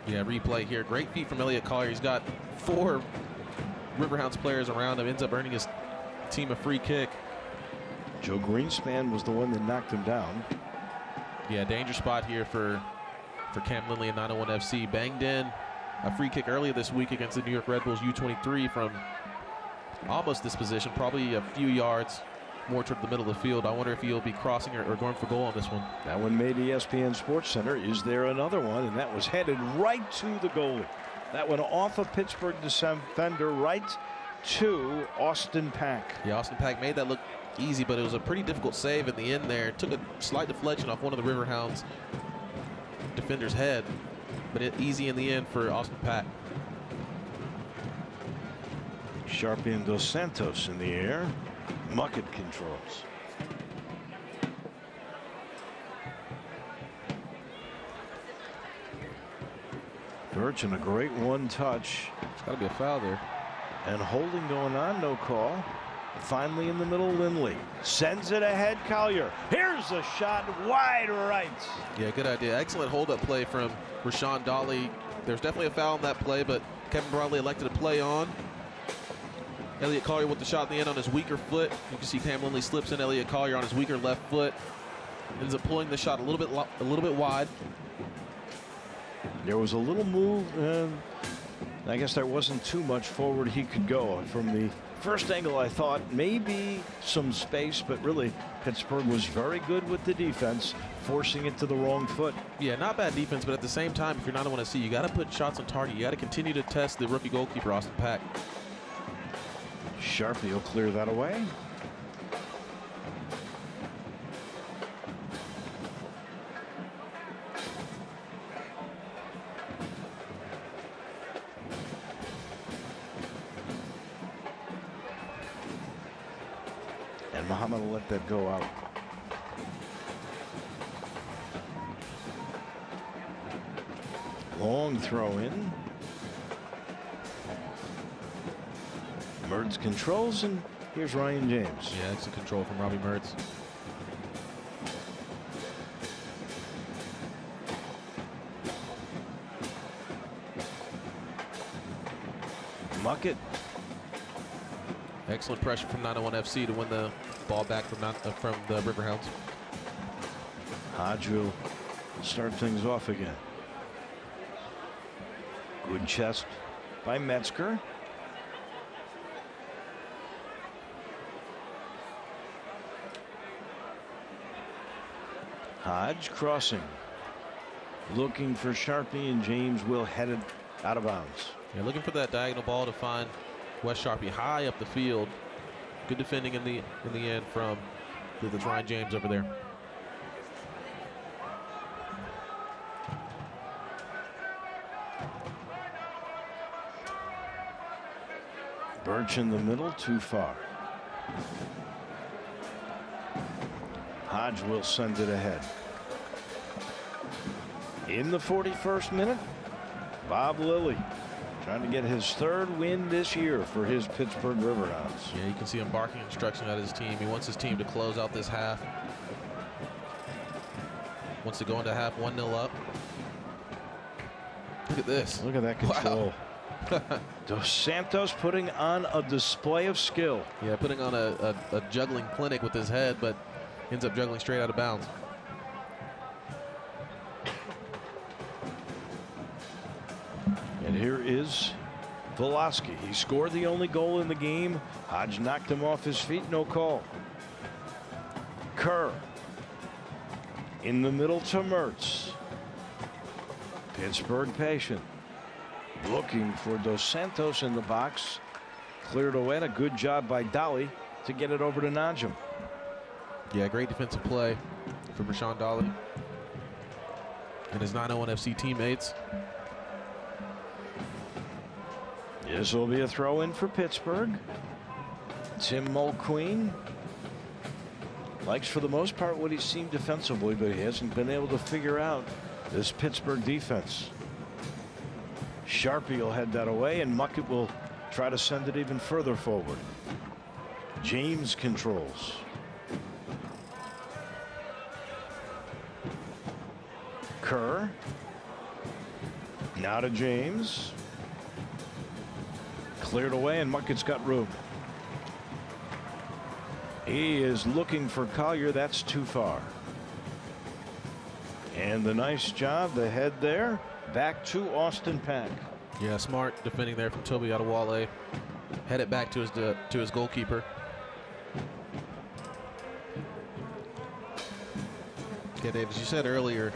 S2: Yeah, replay here. Great feet from Elliott Collier. He's got 4 Riverhounds players around him. Ends up earning his team a free kick.
S1: Joe Greenspan was the one that knocked him down.
S2: Yeah, danger spot here for Cam Lindley and 901 FC. Banged in a free kick earlier this week against the New York Red Bulls U23 from almost this position, probably a few yards more toward the middle of the field. I wonder if he'll be crossing or going for goal on this one.
S1: That one made ESPN Sports Center. Is there another one? And that was headed right to the goalie. That went off a Pittsburgh defender right to Austin Pack.
S2: Yeah, Austin Pack made that look easy, but it was a pretty difficult save in the end there. It took a slight deflection off one of the Riverhounds defender's head, but easy in the end for Austin Pack.
S1: Sharpie and Dos Santos in the air. Muckett controls. Birch in a great one touch.
S2: It's got to be a foul there.
S1: And holding going on, no call. Finally in the middle, Lindley sends it ahead. Collier. Here's a shot wide right.
S2: Yeah, good idea. Excellent hold-up play from Rashawn Dolly. There's definitely a foul on that play, but Kevin Broadley elected to play on. Elliott Collier with the shot in the end on his weaker foot. You can see Cam Lindley slips in. Elliott Collier on his weaker left foot ends up pulling the shot a little bit wide.
S1: There was a little move, and I guess there wasn't too much forward he could go. From the first angle, I thought maybe some space, but really Pittsburgh was very good with the defense, forcing it to the wrong foot.
S2: Yeah, not bad defense, but at the same time, if you're not want to see, you got to put shots on target. You got to continue to test the rookie goalkeeper, Austin Pack.
S1: Sharpie will clear that away. And Muhammad will let that go out. Long throw in. Mertz controls, and here's Ryan James.
S2: Yeah, excellent control from Robbie Mertz.
S1: Muckett.
S2: Excellent pressure from 901 FC to win the ball back from the Riverhounds.
S1: Hodge will start things off again. Good chest by Metzger. Hodge crossing, looking for Sharpie, and James will head it out of bounds.
S2: Yeah, looking for that diagonal ball to find Wes Sharpie high up the field. Good defending in the end from the Ryan James over there.
S1: Birch in the middle, too far. Hodge will send it ahead. In the 41st minute, Bob Lilly trying to get his 3rd win this year for his Pittsburgh Riverhounds.
S2: Yeah, you can see him barking instruction at his team. He wants his team to close out this half. Wants to go into half 1-0 up. Look at this.
S1: Look at that control.
S2: Wow.
S1: Dos Santos putting on a display of skill.
S2: Yeah, putting on a juggling clinic with his head, but ends up juggling straight out of bounds.
S1: And here is Velosky. He scored the only goal in the game. Hodge knocked him off his feet, no call. Kerr in the middle to Mertz. Pittsburgh patient, looking for Dos Santos in the box. Cleared away, and a good job by Dolly to get it over to Najim.
S2: Yeah, great defensive play from Rashawn Dolly and his 901 FC teammates.
S1: This will be a throw in for Pittsburgh. Tim Mulqueen likes, for the most part, what he's seen defensively, but he hasn't been able to figure out this Pittsburgh defense. Sharpie will head that away, and Muckett will try to send it even further forward. James controls. Kerr. Now to James. Cleared away, and Muckett's got room. He is looking for Collier. That's too far. And the nice job, the head there. Back to Austin Pack.
S4: Yeah, smart defending there from Toby Adewale. Head it back to his goalkeeper. Yeah, Dave, as you said earlier,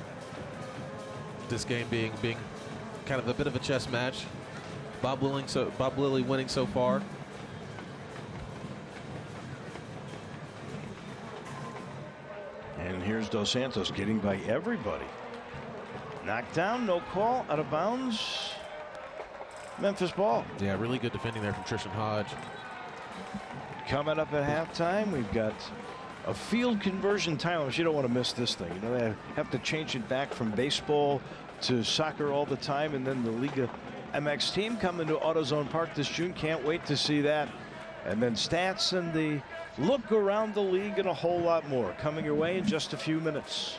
S4: this game being kind of a bit of a chess match. Bob Lilly winning so far.
S1: And here's Dos Santos getting by everybody. Knocked down, no call, out of bounds. Memphis ball.
S4: Yeah, really good defending there from Tristan Hodge.
S1: Coming up at halftime, we've got a field conversion time. You don't want to miss this thing. You know, they have to change it back from baseball to soccer all the time, and then the Liga MX team coming to AutoZone Park this June. Can't wait to see that. And then stats and the look around the league and a whole lot more coming your way in just a few minutes.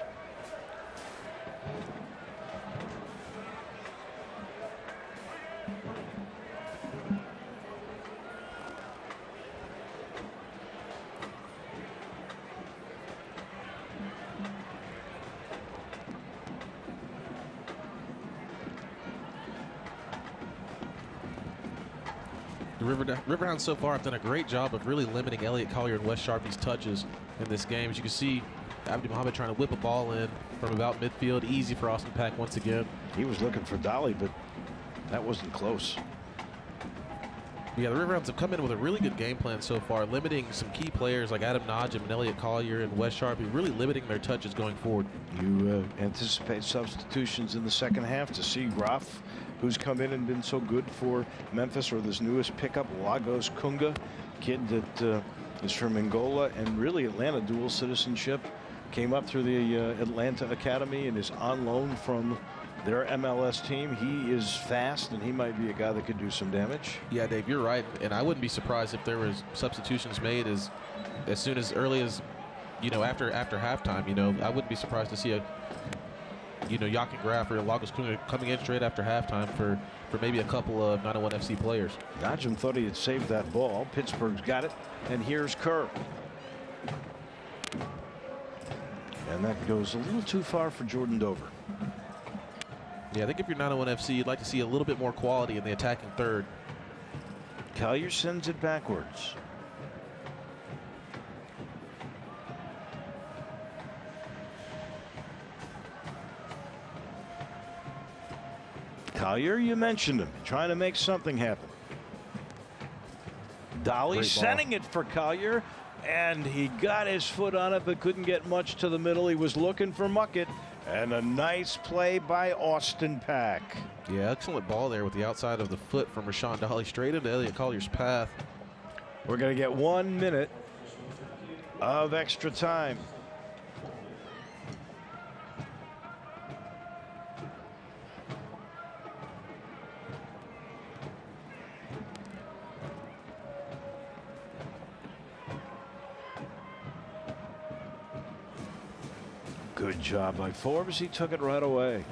S4: The Riverhounds so far have done a great job of really limiting Elliot Collier and Wes Sharpie's touches in this game. As you can see, Abdi Mohammed trying to whip a ball in from about midfield. Easy for Austin Pack once again.
S1: He was looking for Dolly, but that wasn't close.
S4: Yeah, the Riverhounds have come in with a really good game plan so far, limiting some key players like Adam Najim and Elliot Collier and Wes Sharpie, really limiting their touches going forward.
S1: You anticipate substitutions in the second half to see Groff, who's come in and been so good for Memphis, or this newest pickup, Lagos Kunga, kid that is from Angola and really Atlanta dual citizenship, came up through the Atlanta Academy and is on loan from their MLS team. He is fast, and he might be a guy that could do some damage.
S4: Yeah, Dave, you're right, and I wouldn't be surprised if there was substitutions made as soon as early as, you know, after halftime. You know, I wouldn't be surprised to see a, you know, Jochen Graf or Lagos Kunga coming in straight after halftime for maybe a couple of 901 FC players.
S1: Najim thought he had saved that ball. Pittsburgh's got it, and here's Kerr. And that goes a little too far for Jordan Dover.
S4: Yeah, I think if you're 901 FC, you'd like to see a little bit more quality in the attacking third.
S1: Collier sends it backwards. Collier, you mentioned him, trying to make something happen. Dolly sending it for Collier, and he got his foot on it but couldn't get much to the middle. He was looking for Muckett, and a nice play by Austin Pack.
S4: Yeah, excellent ball there with the outside of the foot from Rashawn Dolly straight into Elliot Collier's path.
S1: We're going to get 1 minute of extra time. Good job by Forbes. He took it right away.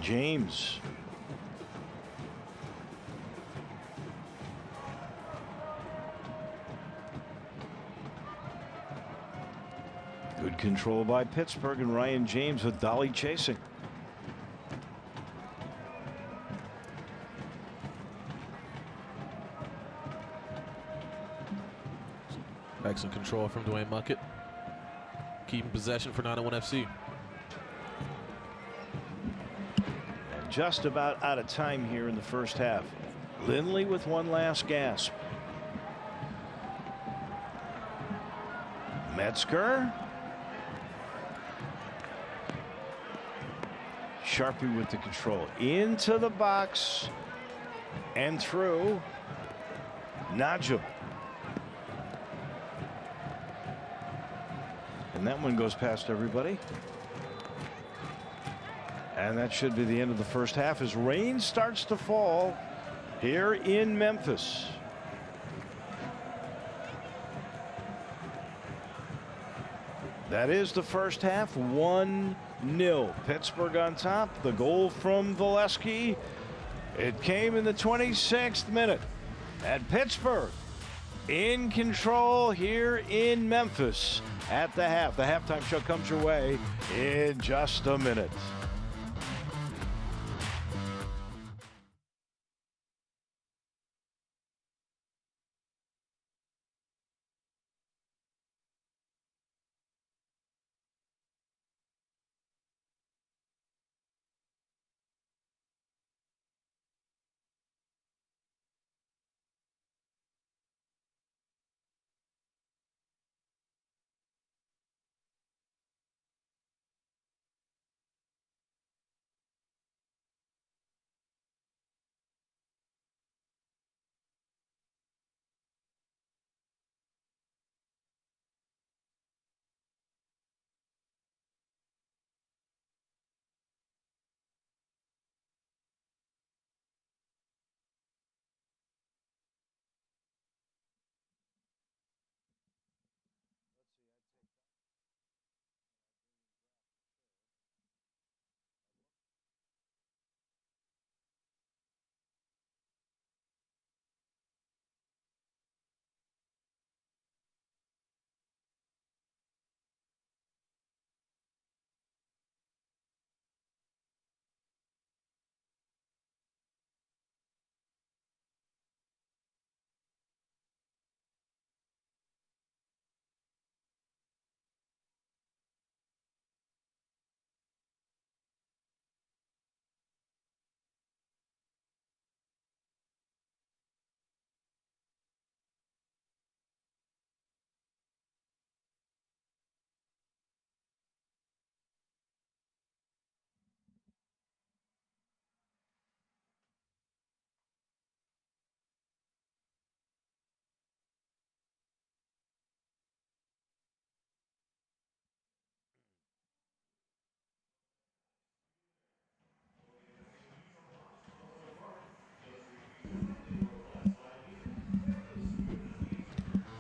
S1: James. Good control by Pittsburgh, and Ryan James with Dolly chasing.
S4: Excellent control from Dwayne Muckett. Keeping possession for 901 FC.
S1: And just about out of time here in the first half. Lindley with one last gasp. Metzger. Sharpie with the control. Into the box and through. Najib. And that one goes past everybody. And that should be the end of the first half as rain starts to fall here in Memphis. That is the first half, 1-0. Pittsburgh on top. The goal from Valesky. It came in the 26th minute. And Pittsburgh in control here in Memphis at the half. The halftime show comes your way in just a minute.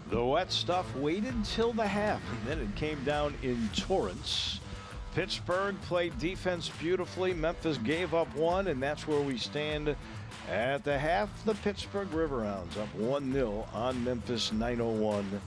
S1: The wet stuff waited till the half, and then it came down in torrents. Pittsburgh played defense beautifully. Memphis gave up one, and that's where we stand at the half. The Pittsburgh Riverhounds up 1-0 on Memphis 901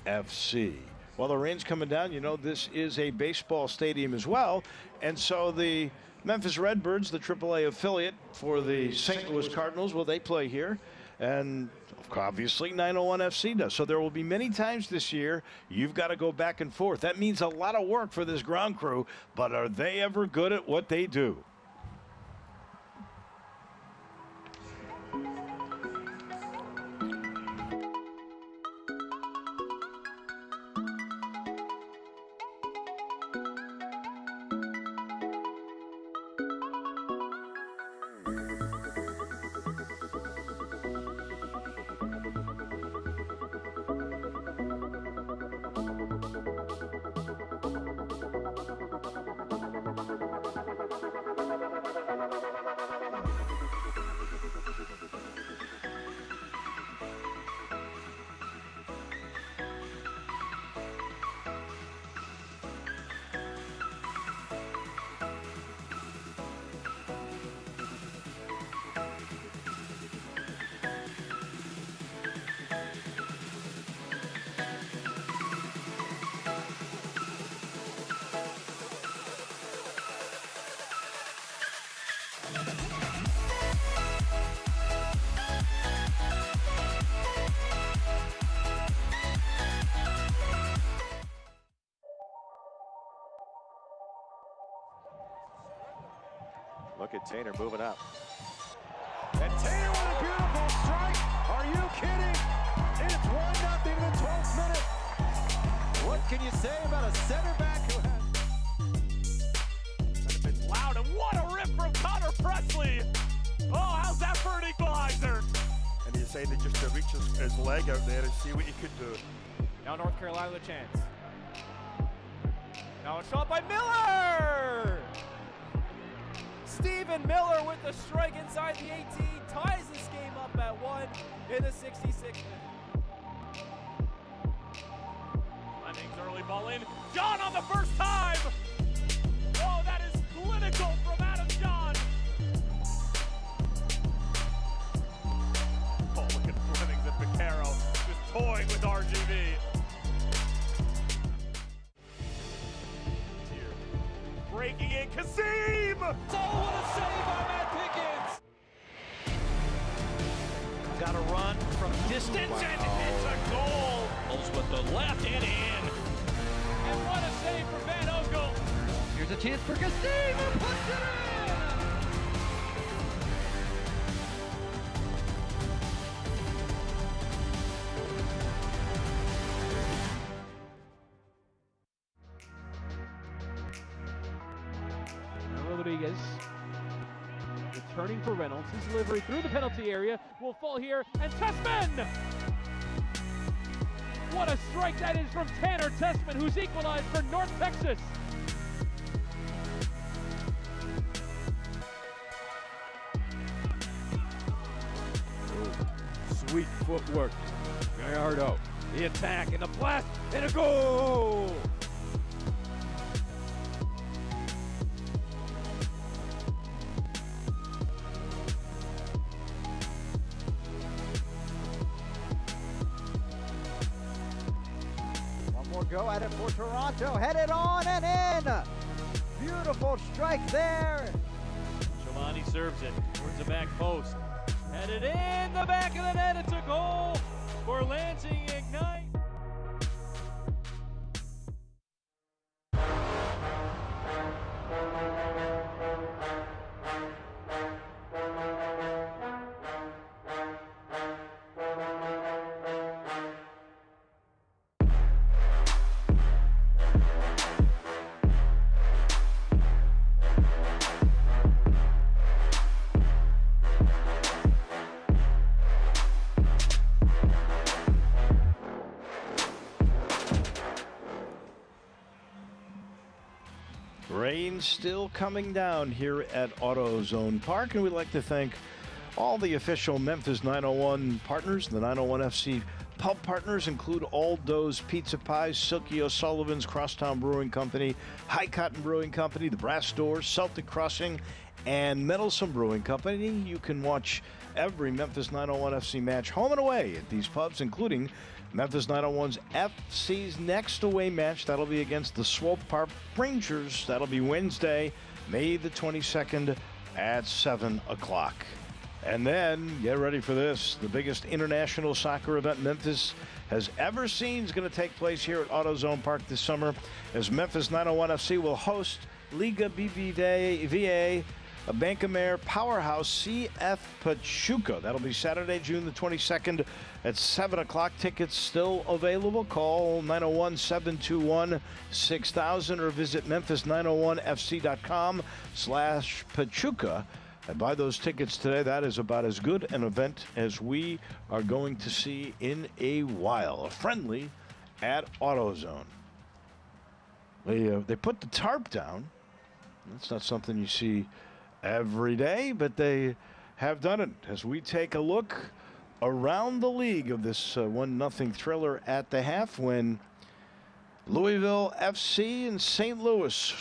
S1: FC. Well, the rain's coming down. You know, this is a baseball stadium as well, and so the Memphis Redbirds, the AAA affiliate for the St. Louis Cardinals, well, they play here, and obviously 901 FC does. So there will be many times this year you've got to go back and forth. That means a lot of work for this ground crew, but are they ever good at what they do?
S5: Look at Taylor moving up. And Taylor with a beautiful strike. Are you kidding? It's 1-0 in the 12th minute. What can you say about a center back who has... It's loud, and what a
S6: Quickly. Oh, how's that for an equalizer?
S5: And he decided just to reach his leg out there and see what he could do.
S6: Now North Carolina with a chance. Now a shot by Miller! Stephen Miller with the strike inside the 18, ties this game up at 1 in the 66th minute. Lemmings early ball in. John on the first time! Oh, that is clinical from Adam John! Oh, look at Lemmings and Vaquero just toying with RGV. Breaking in, Kasim! Oh, what a save by Matt Pickens! Got a run from distance, and it's a goal! With the left and in. And what a save for Van Ogle!
S7: Here's a chance for Kasim, who puts it in! Rodriguez returning for Reynolds. His delivery through the penalty area will fall here, and Tessman! What a strike that is from Tanner Tessman, who's equalized for North Texas.
S8: Sweet footwork. Gallardo, the attack and the blast, and a goal!
S9: Go at it for Toronto, headed on and in. Beautiful strike there.
S6: Giovanni serves it towards the back post. Headed in the back of the net. It's a goal for Lansing Ignite.
S1: Rain still coming down here at AutoZone Park, and we'd like to thank all the official Memphis 901 partners. The 901 FC pub partners include Aldo's Pizza Pies, Silky O'Sullivan's Crosstown Brewing Company, High Cotton Brewing Company, the Brass Doors, Celtic Crossing, and Meddlesome Brewing Company. You can watch every Memphis 901 FC match home and away at these pubs, including Memphis 901's FC's next away match. That'll be against the Swope Park Rangers. That'll be Wednesday, May the 22nd at 7 o'clock. And then, get ready for this. The biggest international soccer event Memphis has ever seen is going to take place here at AutoZone Park this summer, as Memphis 901 FC will host Liga BBVA a Bancamer powerhouse CF Pachuca. That'll be Saturday, June the 22nd at 7 o'clock. Tickets still available. Call 901-721-6000 or visit memphis901fc.com/Pachuca and buy those tickets today. That is about as good an event as we are going to see in a while. A friendly at AutoZone. They put the tarp down. That's not something you see every day, but they have done it as we take a look around the league of this 1-0 thriller at the half, when Louisville FC and St. Louis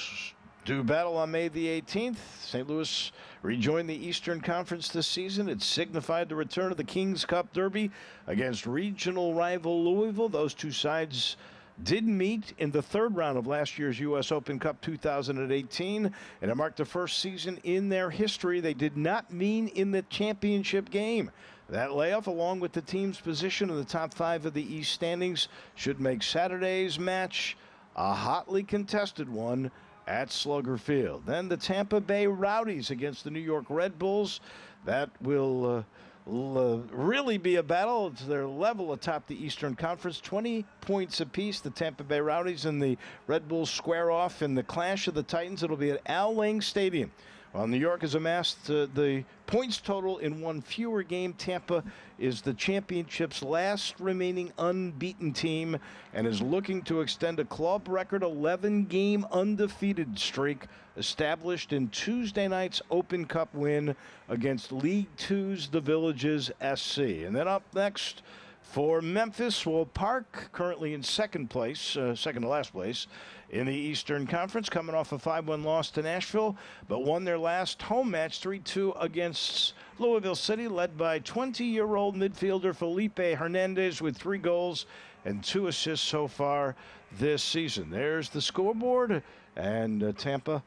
S1: do battle on May the 18th. St. Louis rejoined the Eastern Conference this season. It signified the return of the Kings Cup Derby against regional rival Louisville. Those two sides did meet in the third round of last year's U.S. Open Cup 2018, and it marked the first season in their history they did not meet in the championship game. That layoff, along with the team's position in the top 5 of the East standings, should make Saturday's match a hotly contested one at Slugger Field. Then the Tampa Bay Rowdies against the New York Red Bulls. That will really be a battle. It's their level atop the Eastern Conference, 20 points apiece. The Tampa Bay Rowdies and the Red Bulls square off in the Clash of the Titans. It'll be at Al Lang Stadium, Well, New York has amassed the points total in one fewer game. Tampa is the championship's last remaining unbeaten team and is looking to extend a club record 11-game undefeated streak established in Tuesday night's Open Cup win against League Two's The Villages SC. And then up next for Memphis, well, Park currently in second to last place in the Eastern Conference, coming off a 5-1 loss to Nashville, but won their last home match 3-2 against Louisville City, led by 20-year-old midfielder Felipe Hernandez with 3 goals and 2 assists so far this season. There's the scoreboard, and Tampa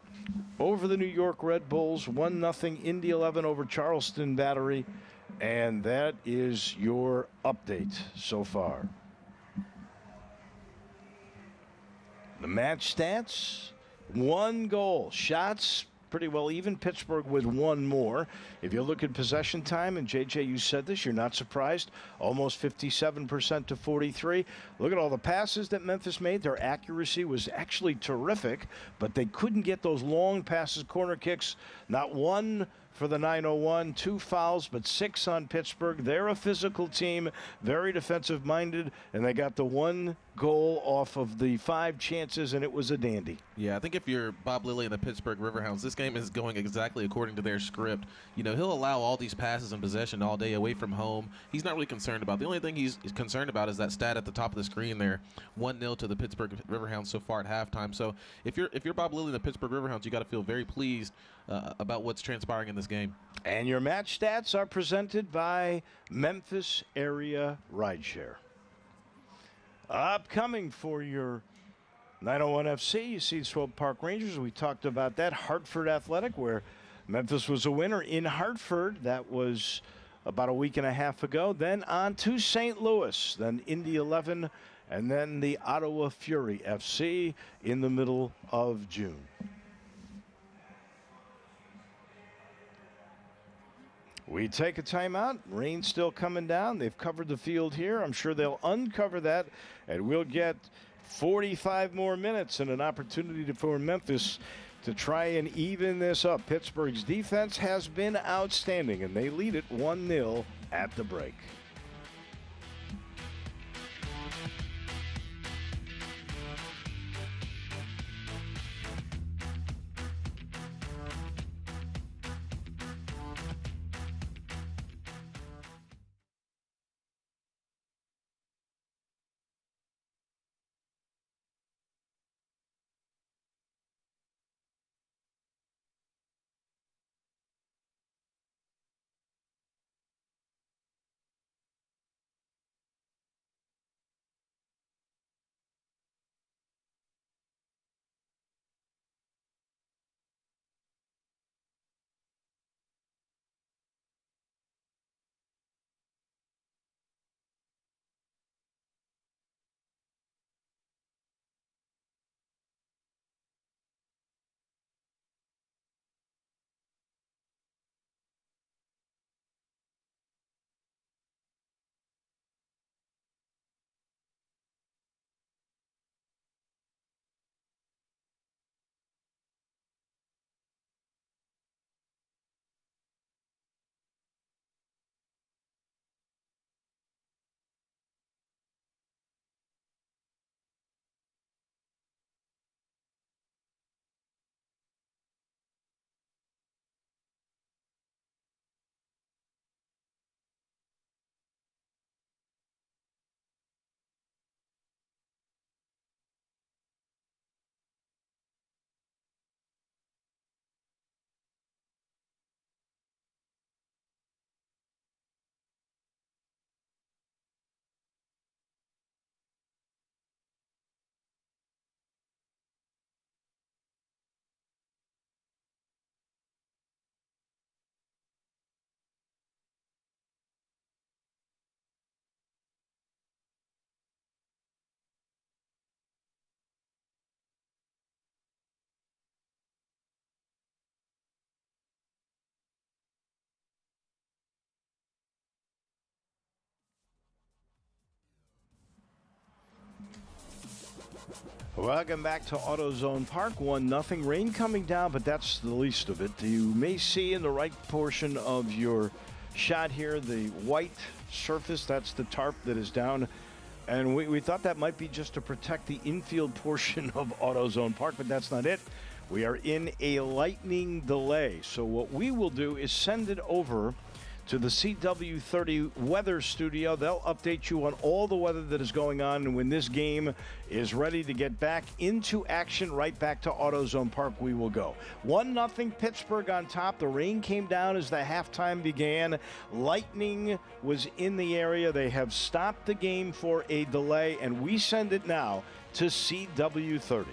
S1: over the New York Red Bulls, 1-0 Indy 11 over Charleston Battery, and that is your update so far. The match stats, 1 goal. Shots, pretty well even. Pittsburgh with 1 more. If you look at possession time, and JJ, you said this, you're not surprised. Almost 57% to 43. Look at all the passes that Memphis made. Their accuracy was actually terrific, but they couldn't get those long passes, corner kicks. Not one for the 901, 2 fouls, but 6 on Pittsburgh. They're a physical team, very defensive-minded, and they got the 1 goal off of the 5 chances, and it was a dandy.
S4: Yeah, I think if you're Bob Lilly and the Pittsburgh Riverhounds, this game is going exactly according to their script. You know, he'll allow all these passes and possession all day away from home. He's not really concerned about. The only thing he's concerned about is that stat at the top of the screen there, 1-0 to the Pittsburgh Riverhounds so far at halftime. So if you're Bob Lilly and the Pittsburgh Riverhounds, you got to feel very pleased about what's transpiring in this game.
S1: And your match stats are presented by Memphis Area Rideshare. Upcoming for your 901 FC, you see Swope Park Rangers. We talked about that. Hartford Athletic, where Memphis was a winner in Hartford. That was about a week and a half ago. Then on to St. Louis, then Indy 11, and then the Ottawa Fury FC in the middle of June. We take a timeout. Rain still coming down. They've covered the field here. I'm sure they'll uncover that, and we'll get 45 more minutes and an opportunity for Memphis to try and even this up. Pittsburgh's defense has been outstanding, and they lead it 1-0 at the break. Welcome back to AutoZone Park. 1-0. Rain coming down, but that's the least of it. You may see in the right portion of your shot here the white surface. That's the tarp that is down. And we thought that might be just to protect the infield portion of AutoZone Park, but that's not it. We are in a lightning delay. So what we will do is send it over to the CW30 weather studio. They'll update you on all the weather that is going on, and when this game is ready to get back into action, right back to AutoZone Park we will go. 1-0 Pittsburgh on top. The rain came down as the halftime began. Lightning was in the area. They have stopped the game for a delay, and we send it now to CW30.